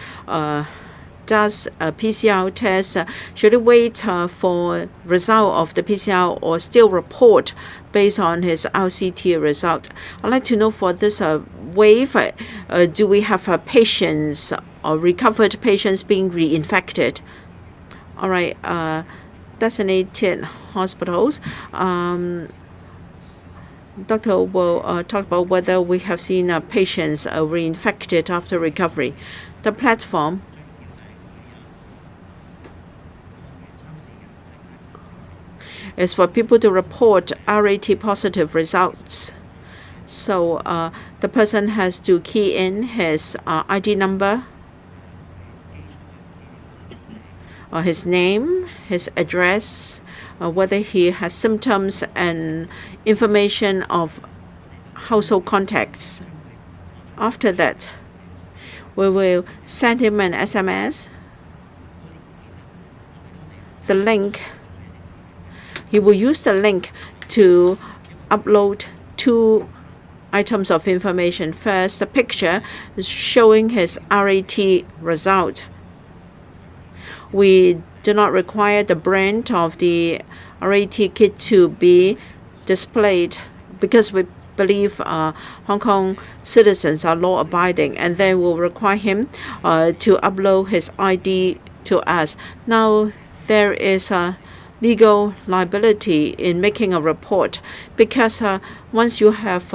does a PCR test, should he wait for result of the PCR or still report based on his RCT result? I'd like to know for this wave, do we have patients or recovered patients being reinfected? All right, designated hospitals. Doctor will talk about whether we have seen patients reinfected after recovery. The platform is for people to report RAT positive results. So the person has to key in his ID number, his name, his address, whether he has symptoms, and information of household contacts. After that, we will send him an SMS. The link, he will use the link to upload 2 items of information. First, the picture is showing his RAT result. We do not require the brand of the RAT kit to be displayed because we believe Hong Kong citizens are law-abiding, and then we'll require him to upload his ID to us. Now, there is a legal liability in making a report because once you have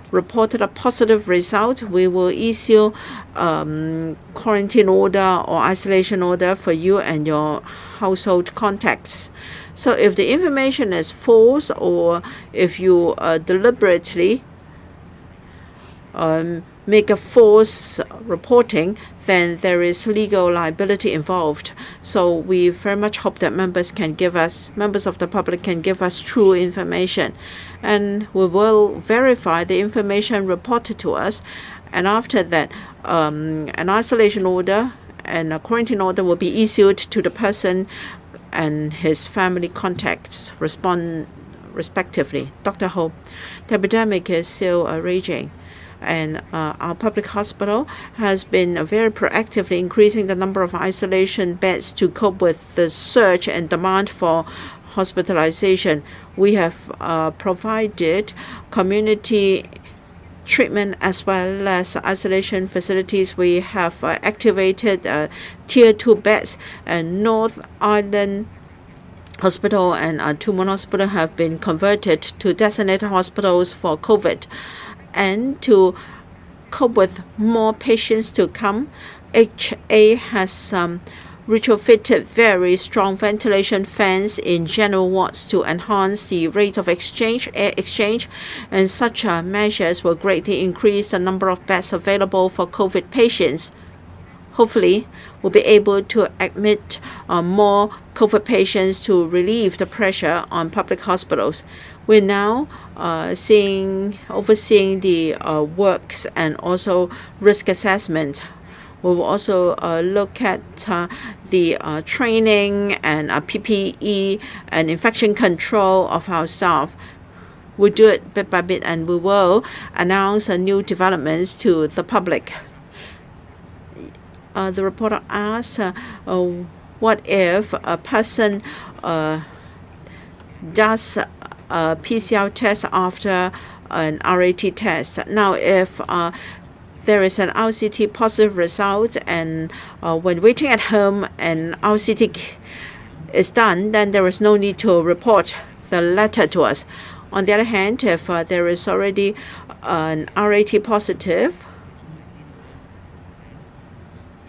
reported a positive result, we will issue quarantine order or isolation order for you and your household contacts. So if the information is false, or if you deliberately make a false reporting, then there is legal liability involved. So we very much hope that members of the public can give us true information, and we will verify the information reported to us. And after that, an isolation order and a quarantine order will be issued to the person and his family contacts respectively. Dr. Ho, the epidemic is still raging, and our public hospital has been very proactively increasing the number of isolation beds to cope with the surge and demand for hospitalization. We have provided community treatment as well as isolation facilities. We have activated Tier 2 beds, and North Island Hospital and Two Moon Hospital have been converted to designated hospitals for COVID. And to cope with more patients to come, HA has retrofitted very strong ventilation fans in general wards to enhance the rate of air exchange, and such measures will greatly increase the number of beds available for COVID patients. Hopefully, we'll be able to admit more COVID patients to relieve the pressure on public hospitals. We're now overseeing the works and also risk assessment. We will also look at the training and PPE and infection control of our staff. We'll do it bit by bit, and we will announce new developments to the public. The reporter asked, what if a person does a PCR test after an RAT test? Now, if there is an RCT positive result, and when waiting at home and RCT is done, then there is no need to report the letter to us. On the other hand, if there is already an RAT positive,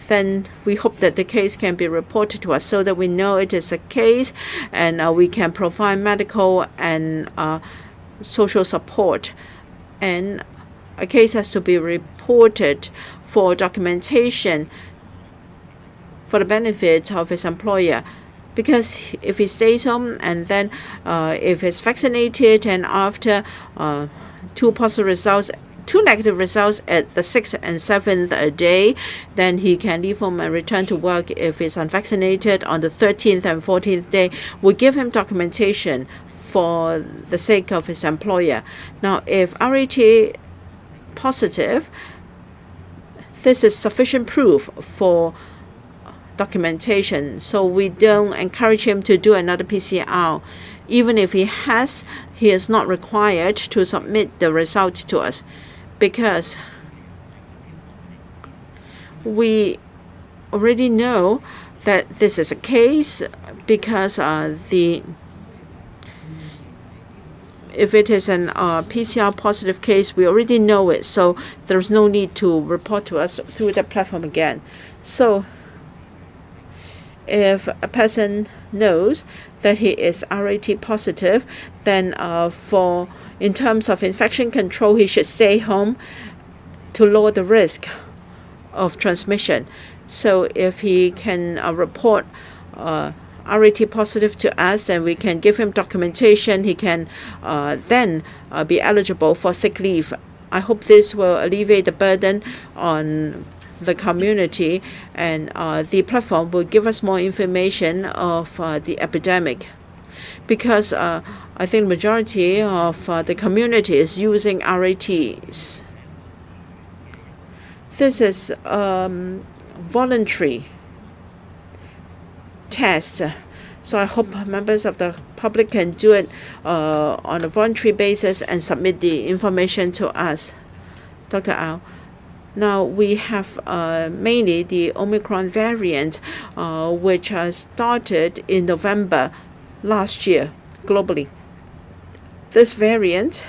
then we hope that the case can be reported to us so that we know it is a case, and we can provide medical and social support. And a case has to be reported for documentation for the benefit of his employer. Because if he stays home and then if he's vaccinated and after two negative results at the 6th and 7th day, then he can leave home and return to work. If he's unvaccinated on the 13th and 14th day, we give him documentation for the sake of his employer. Now, if RAT positive, this is sufficient proof for documentation, so we don't encourage him to do another PCR. Even if he is not required to submit the results to us, because we already know that this is a case, because if it is an PCR positive case, we already know it, so there's no need to report to us through the platform again. So if a person knows that he is RAT positive, then in terms of infection control, he should stay home to lower the risk of transmission. So if he can report RAT positive to us, then we can give him documentation. He can then be eligible for sick leave. I hope this will alleviate the burden on the community, and the platform will give us more information of the epidemic, because I think the majority of the community is using RATs. This is voluntary test, so I hope members of the public can do it on a voluntary basis and submit the information to us. Dr. Au. Now, we have mainly the Omicron variant, which started in November last year globally. This variant,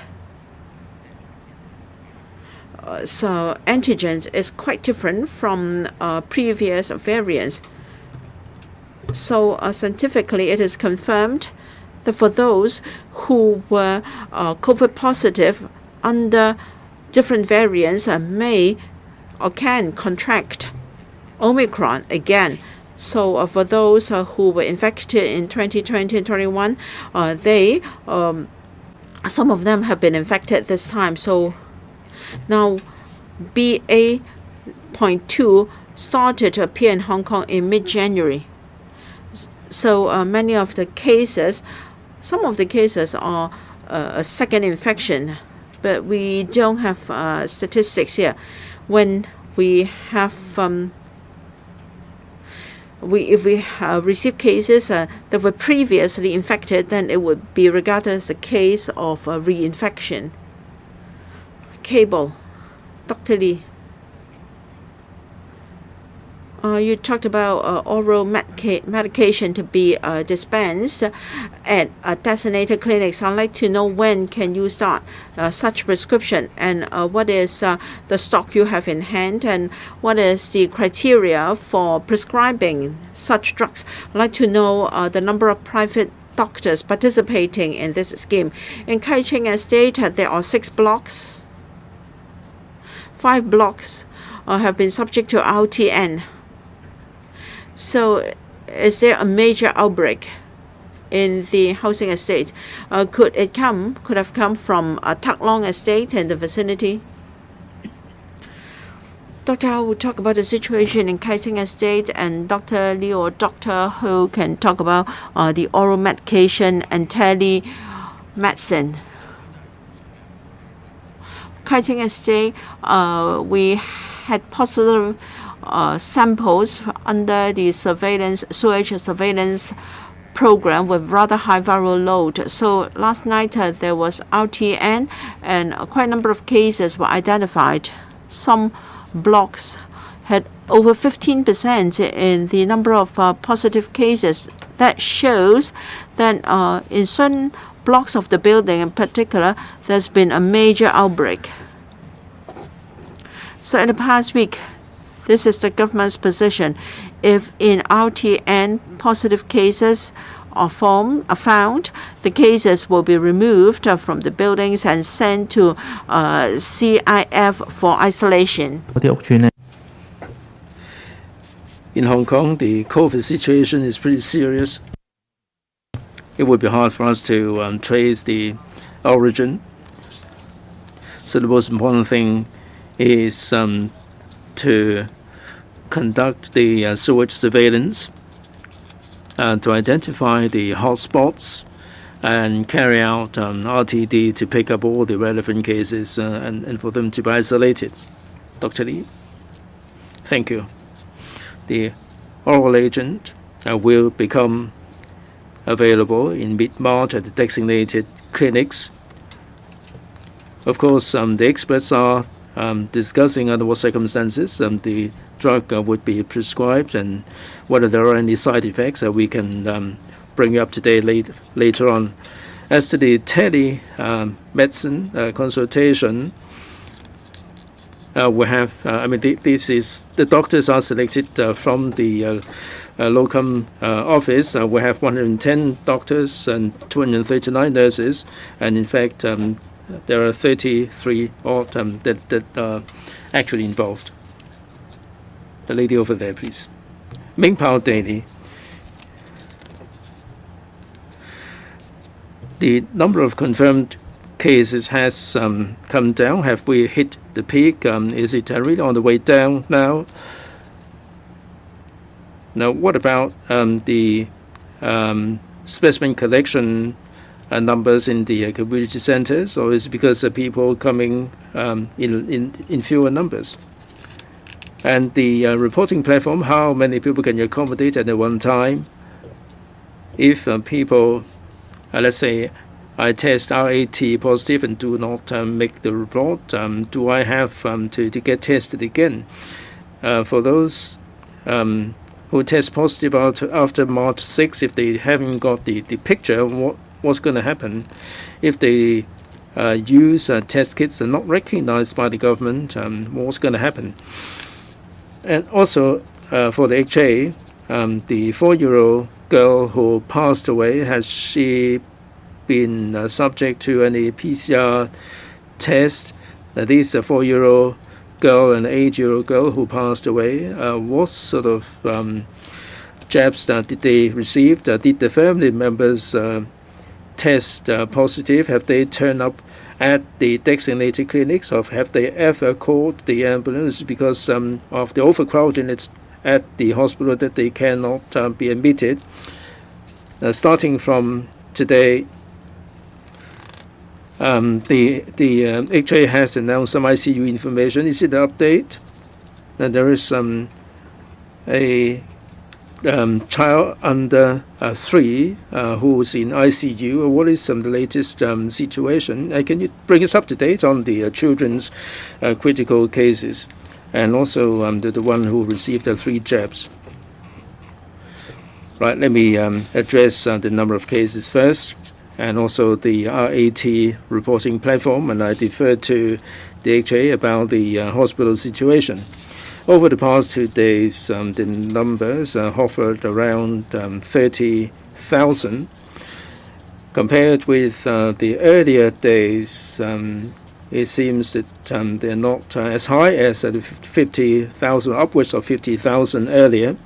so antigens is quite different from previous variants. So scientifically, it is confirmed that for those who were COVID positive under different variants may or can contract Omicron again. So for those who were infected in 2020 and 21, some of them have been infected this time. So now BA.2 started to appear in Hong Kong in mid-January. So many of the cases, some of the cases are a second infection, but we don't have statistics here. When we have if we receive cases that were previously infected, then it would be regarded as a case of reinfection. Cable. Dr. Lee. You talked about oral medication to be dispensed at designated clinics. I'd like to know when can you start such prescription, and what is the stock you have in hand, and what is the criteria for prescribing such drugs. I'd like to know the number of private doctors participating in this scheme. In Kai Ching Estate, there are 6 blocks. 5 blocks have been subject to RTN. So is there a major outbreak in the housing estate? Could have come from a Tak Long estate in the vicinity? Dr. Hao will talk about the situation in Kai Ting estate, and Dr. Lee or Dr. Ho can talk about the oral medication and telemedicine. Kaiting Estate, we had positive samples under the sewage surveillance program with rather high viral load. So last night there was RTN and quite a number of cases were identified. Some blocks had over 15% in the number of positive cases. That shows that in certain blocks of the building in particular, there's been a major outbreak. So in the past week, this is the government's position. If in RTN positive cases are found, the cases will be removed from the buildings and sent to CIF for isolation. In Hong Kong, the COVID situation is pretty serious. It would be hard for us to trace the origin. So the most important thing is to conduct the sewage surveillance, to identify the hotspots, and carry out RTD to pick up all the relevant cases and for them to be isolated. Dr. Lee? Thank you. The oral agent will become available in mid-March at the designated clinics. Of course, the experts are discussing under what circumstances the drug would be prescribed and whether there are any side effects that we can bring you up to date later on. As to the medicine consultation, we have, this is, the doctors are selected from the locum office. We have 110 doctors and 239 nurses, and in fact, there are 33 odd that are actually involved. The lady over there, please. Ming Pao Daily. The number of confirmed cases has come down. Have we hit the peak? Is it really on the way down now? Now, what about the specimen collection numbers in the community centers, or is it because of people coming in fewer numbers? And the reporting platform, how many people can you accommodate at one time? If people, let's say, I test RAT positive and do not make the report, do I have to get tested again? For those who test positive after March 6, if they haven't got the picture, what's going to happen? If they use test kits and not recognized by the government, what's going to happen? And also for the HA, the 4-year-old girl who passed away, has she been subject to any PCR test? This 4-year-old girl and 8-year-old girl who passed away, what sort of jabs did they receive? Did the family members test positive? Have they turned up at the designated clinics, or have they ever called the ambulance because of the overcrowding at the hospital that they cannot be admitted? Starting from today, the HA has announced some ICU information. Is it an update? And there is a child under 3 who's in ICU. What is the latest situation? Can you bring us up to date on the children's critical cases, and also the one who received the 3 jabs? Right, let me address the number of cases first, and also the RAT reporting platform, and I defer to the HA about the hospital situation. Over the past 2 days, the numbers hovered around 30,000. Compared with the earlier days, it seems that they're not as high as 50,000, upwards of 50,000 earlier.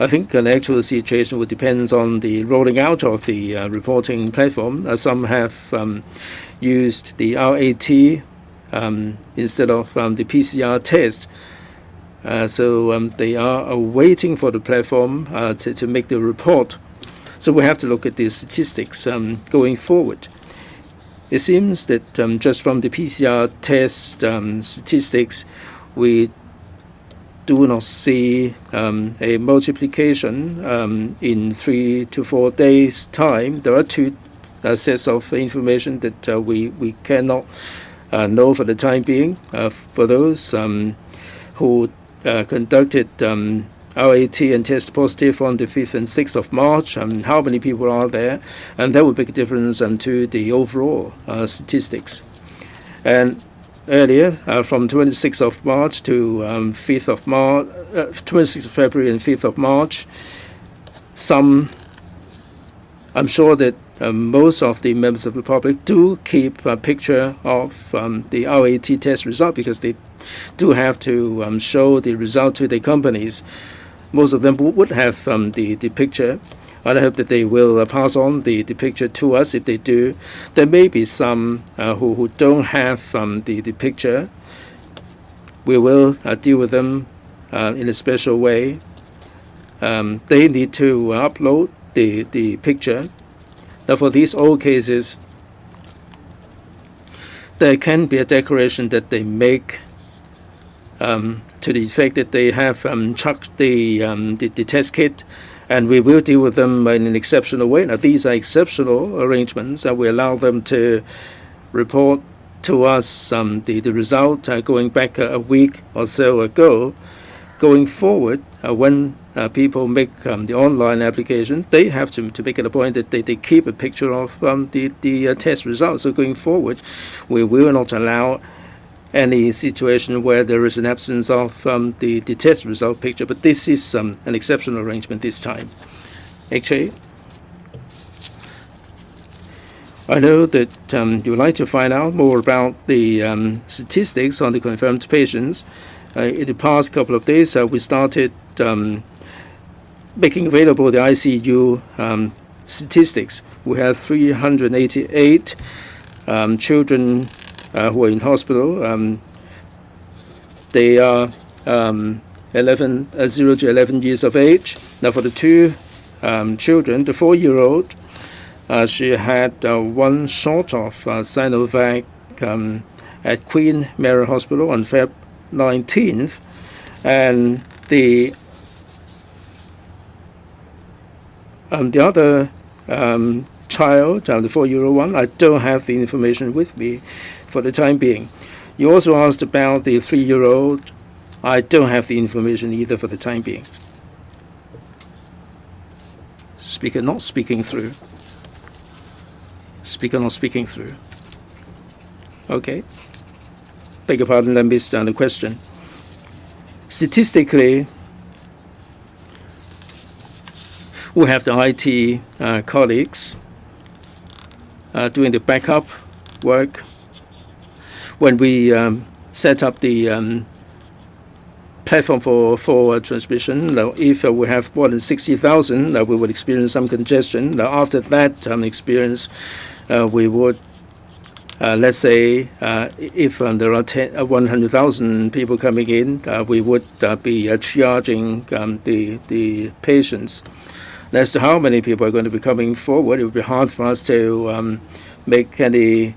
I think an actual situation would depend on the rolling out of the reporting platform. Some have used the RAT instead of the PCR test. So they are waiting for the platform to make the report. So we have to look at the statistics going forward. It seems that just from the PCR test statistics, we do not see a multiplication in 3 to 4 days' time. There are two sets of information that we cannot know for the time being. For those who conducted RAT and test positive on the 5th and 6th of March, how many people are there? And that would make a difference to the overall statistics. And earlier, from 26th of March to 5th of March, 26th of February and 5th of March, I'm sure that most of the members of the public do keep a picture of the RAT test result because they do have to show the result to the companies. Most of them would have the picture. I hope that they will pass on the picture to us. If they do, there may be some who don't have the picture. We will deal with them in a special way. They need to upload the picture. Now, for these old cases, there can be a declaration that they make to the effect that they have chucked the test kit, and we will deal with them in an exceptional way. Now, these are exceptional arrangements, and we allow them to report to us the result going back a week or so ago. Going forward, when people make the online application, they have to make it a point that they keep a picture of the test results. So going forward, we will not allow any situation where there is an absence of the test result picture, but this is an exceptional arrangement this time. HA, I know that you would like to find out more about the statistics on the confirmed patients. In the past couple of days, we started making available the ICU statistics. We have 388 children who are in hospital. They are 0 to 11 years of age. Now, for the two children, the 4-year-old, she had one shot of Sinovac at Queen Mary Hospital on Feb 19th, and the other child, the 4-year-old one, I don't have the information with me for the time being. You also asked about the 3-year-old. I don't have the information either for the time being. Speaker not speaking through. Speaker not speaking through. Okay. Beg your pardon, I missed the question. Statistically, we have the IT colleagues doing the backup work. When we set up the platform for transmission, now if we have more than 60,000, we would experience some congestion. Now, after that experience, we would let's say if there are 100,000 people coming in, we would be triaging the patients. As to how many people are going to be coming forward, it would be hard for us to make any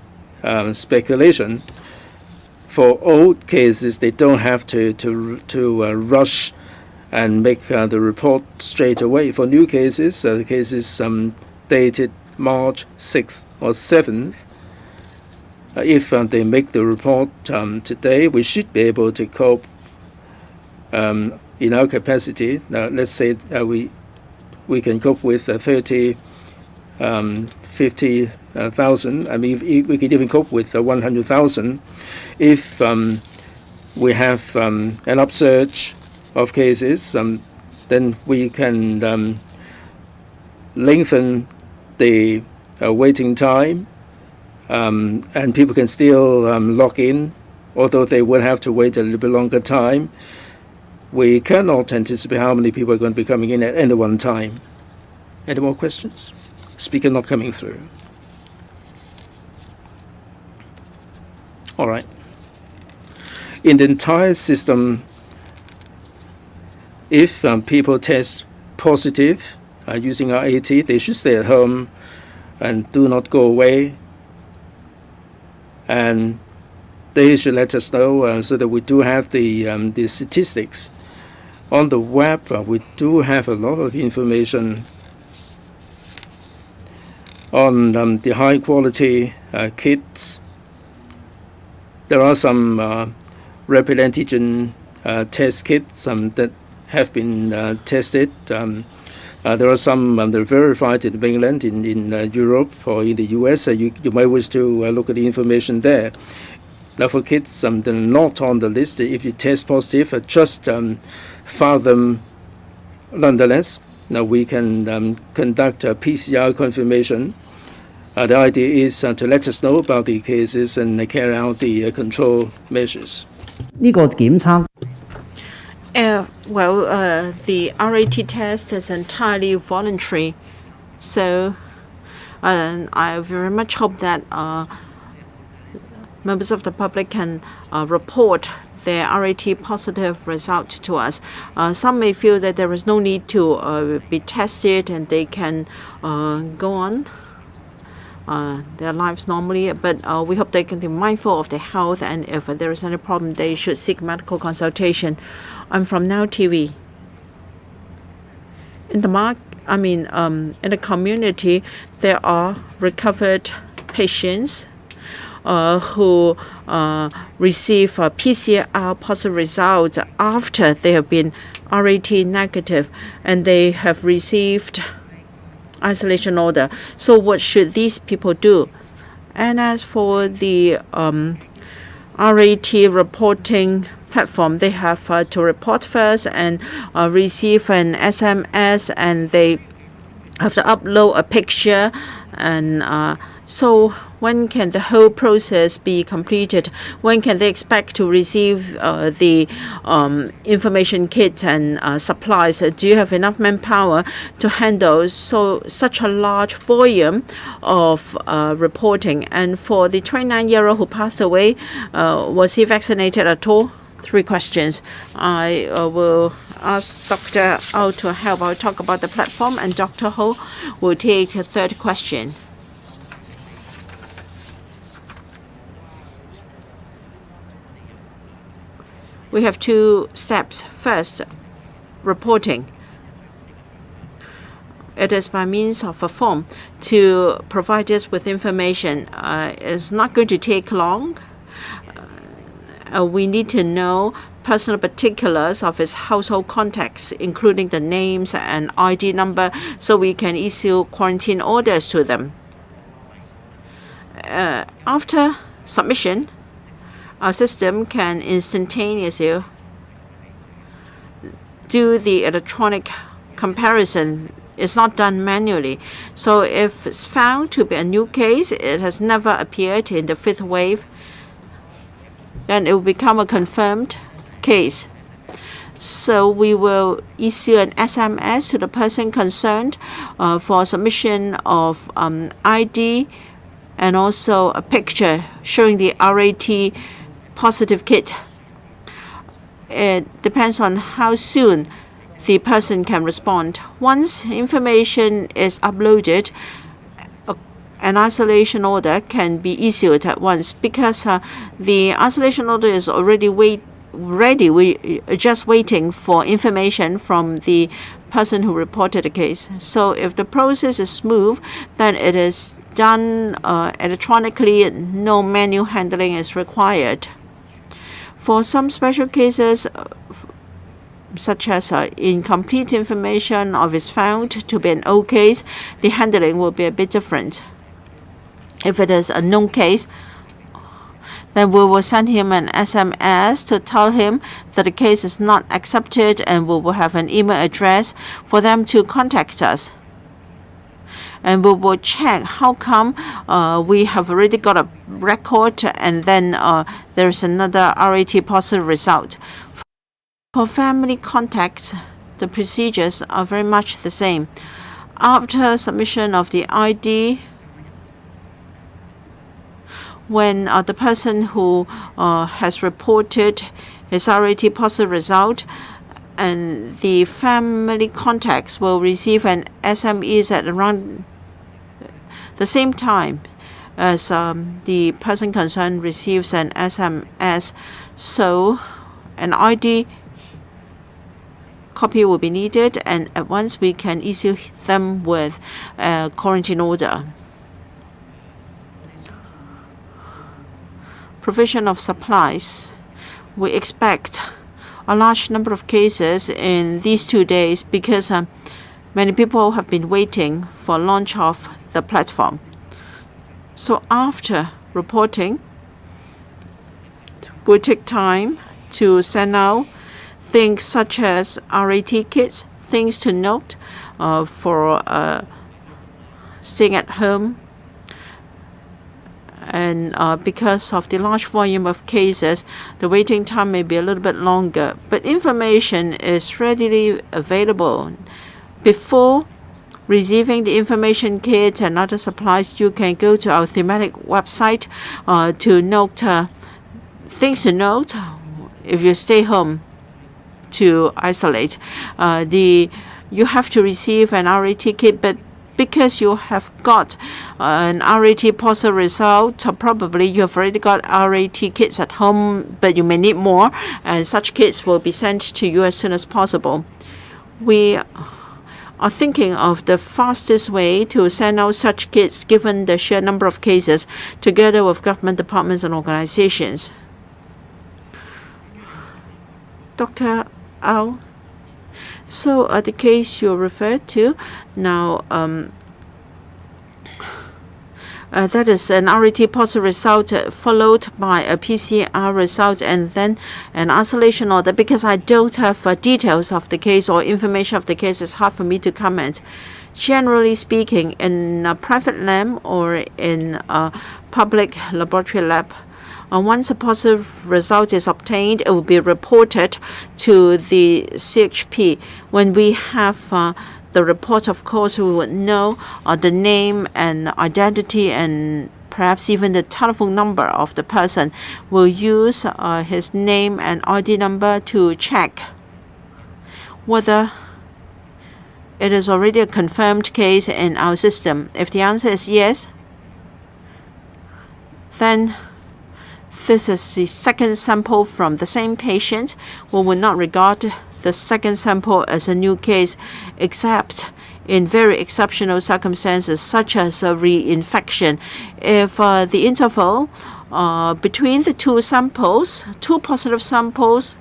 speculation. For old cases, they don't have to rush and make the report straight away. For new cases, the cases dated March 6th or 7th, if they make the report today, we should be able to cope in our capacity. Let's say we can cope with 30, 50,000. I mean, if we can even cope with 100,000. If we have an upsurge of cases, then we can lengthen the waiting time. And people can still log in, although they will have to wait a little bit longer time. We cannot anticipate how many people are going to be coming in at any one time. Any more questions? Speaker not coming through. All right. In the entire system, if people test positive using our AT, they should stay at home and do not go away. and they should let us know so that we do have the statistics. On the web, we do have a lot of information on the high-quality kits. There are some rapid antigen test kits that have been tested. There are some that are verified in England, in Europe, or in the US. You might wish to look at the information there. Now, for kits that are not on the list, if you test positive, just file them nonetheless. Now, we can conduct a PCR confirmation. The idea is to let us know about the cases and carry out the control measures. 呢個檢測 the RAT test is entirely voluntary, so I very much hope that members of the public can report their RAT positive result to us. Some may feel that there is no need to be tested and they can go on their lives normally, but we hope they can be mindful of their health, and if there is any problem, they should seek medical consultation. I'm from Now TV. In the community, there are recovered patients who receive PCR positive results after they have been RAT negative, and they have received isolation order. So what should these people do? And as for the RAT reporting platform, they have to report first and receive an SMS, and they have to upload a picture. And so when can the whole process be completed? When can they expect to receive the information kit and supplies? Do you have enough manpower to handle such a large volume of reporting? And for the 29-year-old who passed away, was he vaccinated at all? 3 questions. I will ask Dr. Au to help. I'll talk about the platform, and Dr. Ho will take a 3rd question. We have 2 steps. First, reporting. It is by means of a form to provide us with information. It's not going to take long. We need to know personal particulars of his household contacts, including the names and ID number, so we can issue quarantine orders to them. After submission, our system can instantaneously do the electronic comparison. It's not done manually. So if it's found to be a new case, it has never appeared in the 5th wave, then it will become a confirmed case. So we will issue an SMS to the person concerned for submission of ID and also a picture showing the RAT positive kit. It depends on how soon the person can respond. Once information is uploaded, an isolation order can be issued at once, because the isolation order is already ready. We are just waiting for information from the person who reported the case. So if the process is smooth, then it is done electronically. No manual handling is required. For some special cases, such as incomplete information of is found to be an old case, the handling will be a bit different. If it is a known case, then we will send him an SMS to tell him that the case is not accepted, and we will have an email address for them to contact us. And we will check how come we have already got a record and then there's another RAT positive result. For family contacts, the procedures are very much the same. After submission of the ID, when the person who has reported his RAT positive result, and the family contacts will receive an SMS at around the same time. as the person concerned receives an SMS, so an ID copy will be needed, and at once we can issue them with a quarantine order. Provision of supplies. We expect a large number of cases in these 2 days because many people have been waiting for launch of the platform. So after reporting, we'll take time to send out things such as RAT kits, things to note for staying at home. And because of the large volume of cases, the waiting time may be a little bit longer. But information is readily available. Before receiving the information kit and other supplies, you can go to our thematic website to note things to note if you stay home to isolate. You have to receive an RAT kit, but because you have got an RAT positive result, probably you have already got RAT kits at home, but you may need more, and such kits will be sent to you as soon as possible. We are thinking of the fastest way to send out such kits given the sheer number of cases, together with government departments and organizations. Dr. Au. So the case you referred to now, that is an RAT positive result followed by a PCR result and then an isolation order. Because I don't have details of the case or information of the case, it's hard for me to comment. Generally speaking, in a private lab or in a public laboratory lab, once a positive result is obtained, it will be reported to the CHP. When we have the report, of course, we would know the name and identity and perhaps even the telephone number of the person. We'll use his name and ID number to check whether it is already a confirmed case in our system. If the answer is yes, then this is the second sample from the same patient. We will not regard the second sample as a new case, except in very exceptional circumstances, such as a reinfection. If the interval between the two positive samples,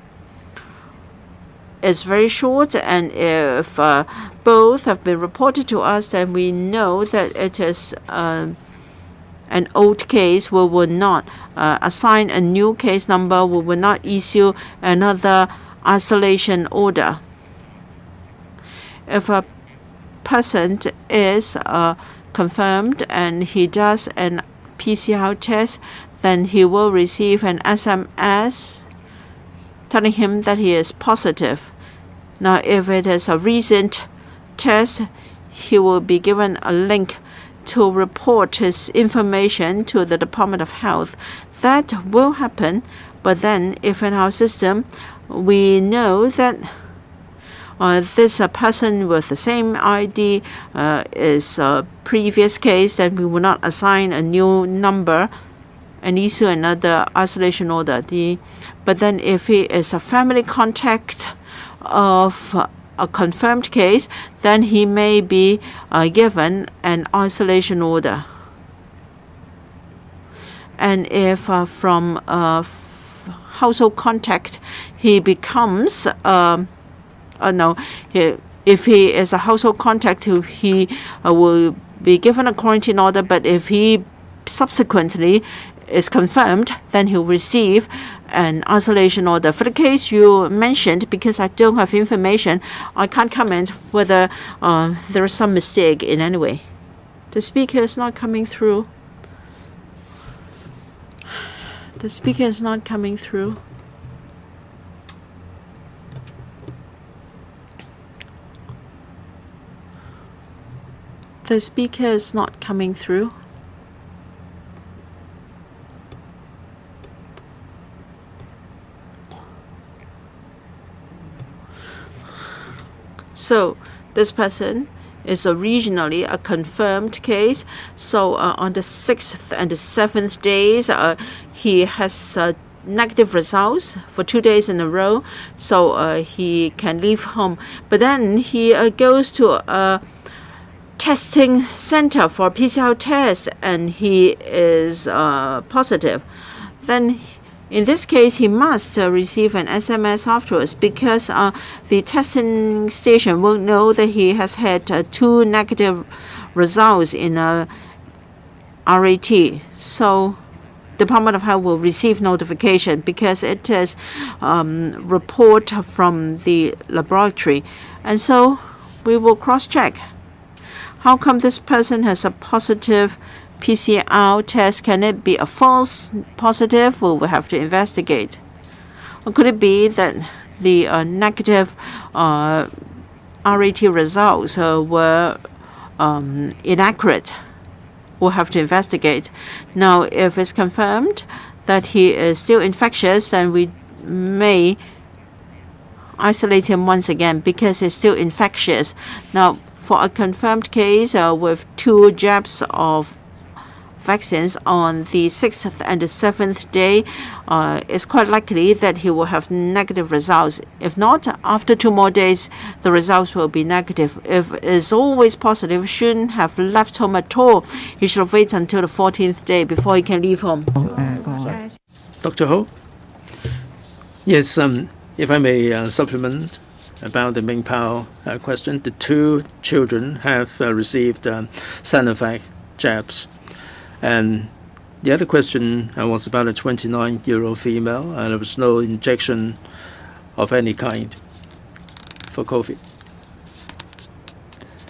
is very short, and if both have been reported to us, then we know that it is an old case. We will not assign a new case number. We will not issue another isolation order. If a person is confirmed and he does an PCR test, then he will receive an SMS telling him that he is positive. Now, if it is a recent test, he will be given a link to report his information to the Department of Health. That will happen, but then if in our system we know that this person with the same ID is a previous case, then we will not assign a new number and issue another isolation order. But then if he is a family contact of a confirmed case, then he may be given an isolation order. And if from household contact he becomes if he is a household contact, he will be given a quarantine order. But if he subsequently is confirmed, then he'll receive an isolation order. For the case you mentioned, because I don't have information, I can't comment whether there is some mistake in any way. The speaker is not coming through. The speaker is not coming through. The speaker is not coming through. So this person is originally a confirmed case. So on the 6th and the 7th days, he has negative results for 2 days in a row, so he can leave home. But then he goes to a testing center for PCR test, and he is positive. Then in this case, he must receive an SMS afterwards, because the testing station won't know that he has had 2 negative results in a RAT. So Department of Health will receive notification, because it is report from the laboratory. And so we will cross-check. How come this person has a positive PCR test? Can it be a false positive? Well, we have to investigate. Or could it be that the negative RAT results were inaccurate? We'll have to investigate. Now, if it's confirmed that he is still infectious, then we may isolate him once again, because he's still infectious. Now, for a confirmed case with 2 jabs of vaccines on the 6th and the 7th day, it's quite likely that he will have negative results. If not, after 2 more days, the results will be negative. If it's always positive, shouldn't have left home at all. He should have waited until the 14th day before he can leave home. Dr. Ho? Yes, if I may supplement about the Ming Pao question. The 2 children have received Sinovac jabs. And the other question was about a 29-year-old female, and there was no injection of any kind for COVID.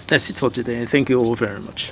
That's it for today. Thank you all very much.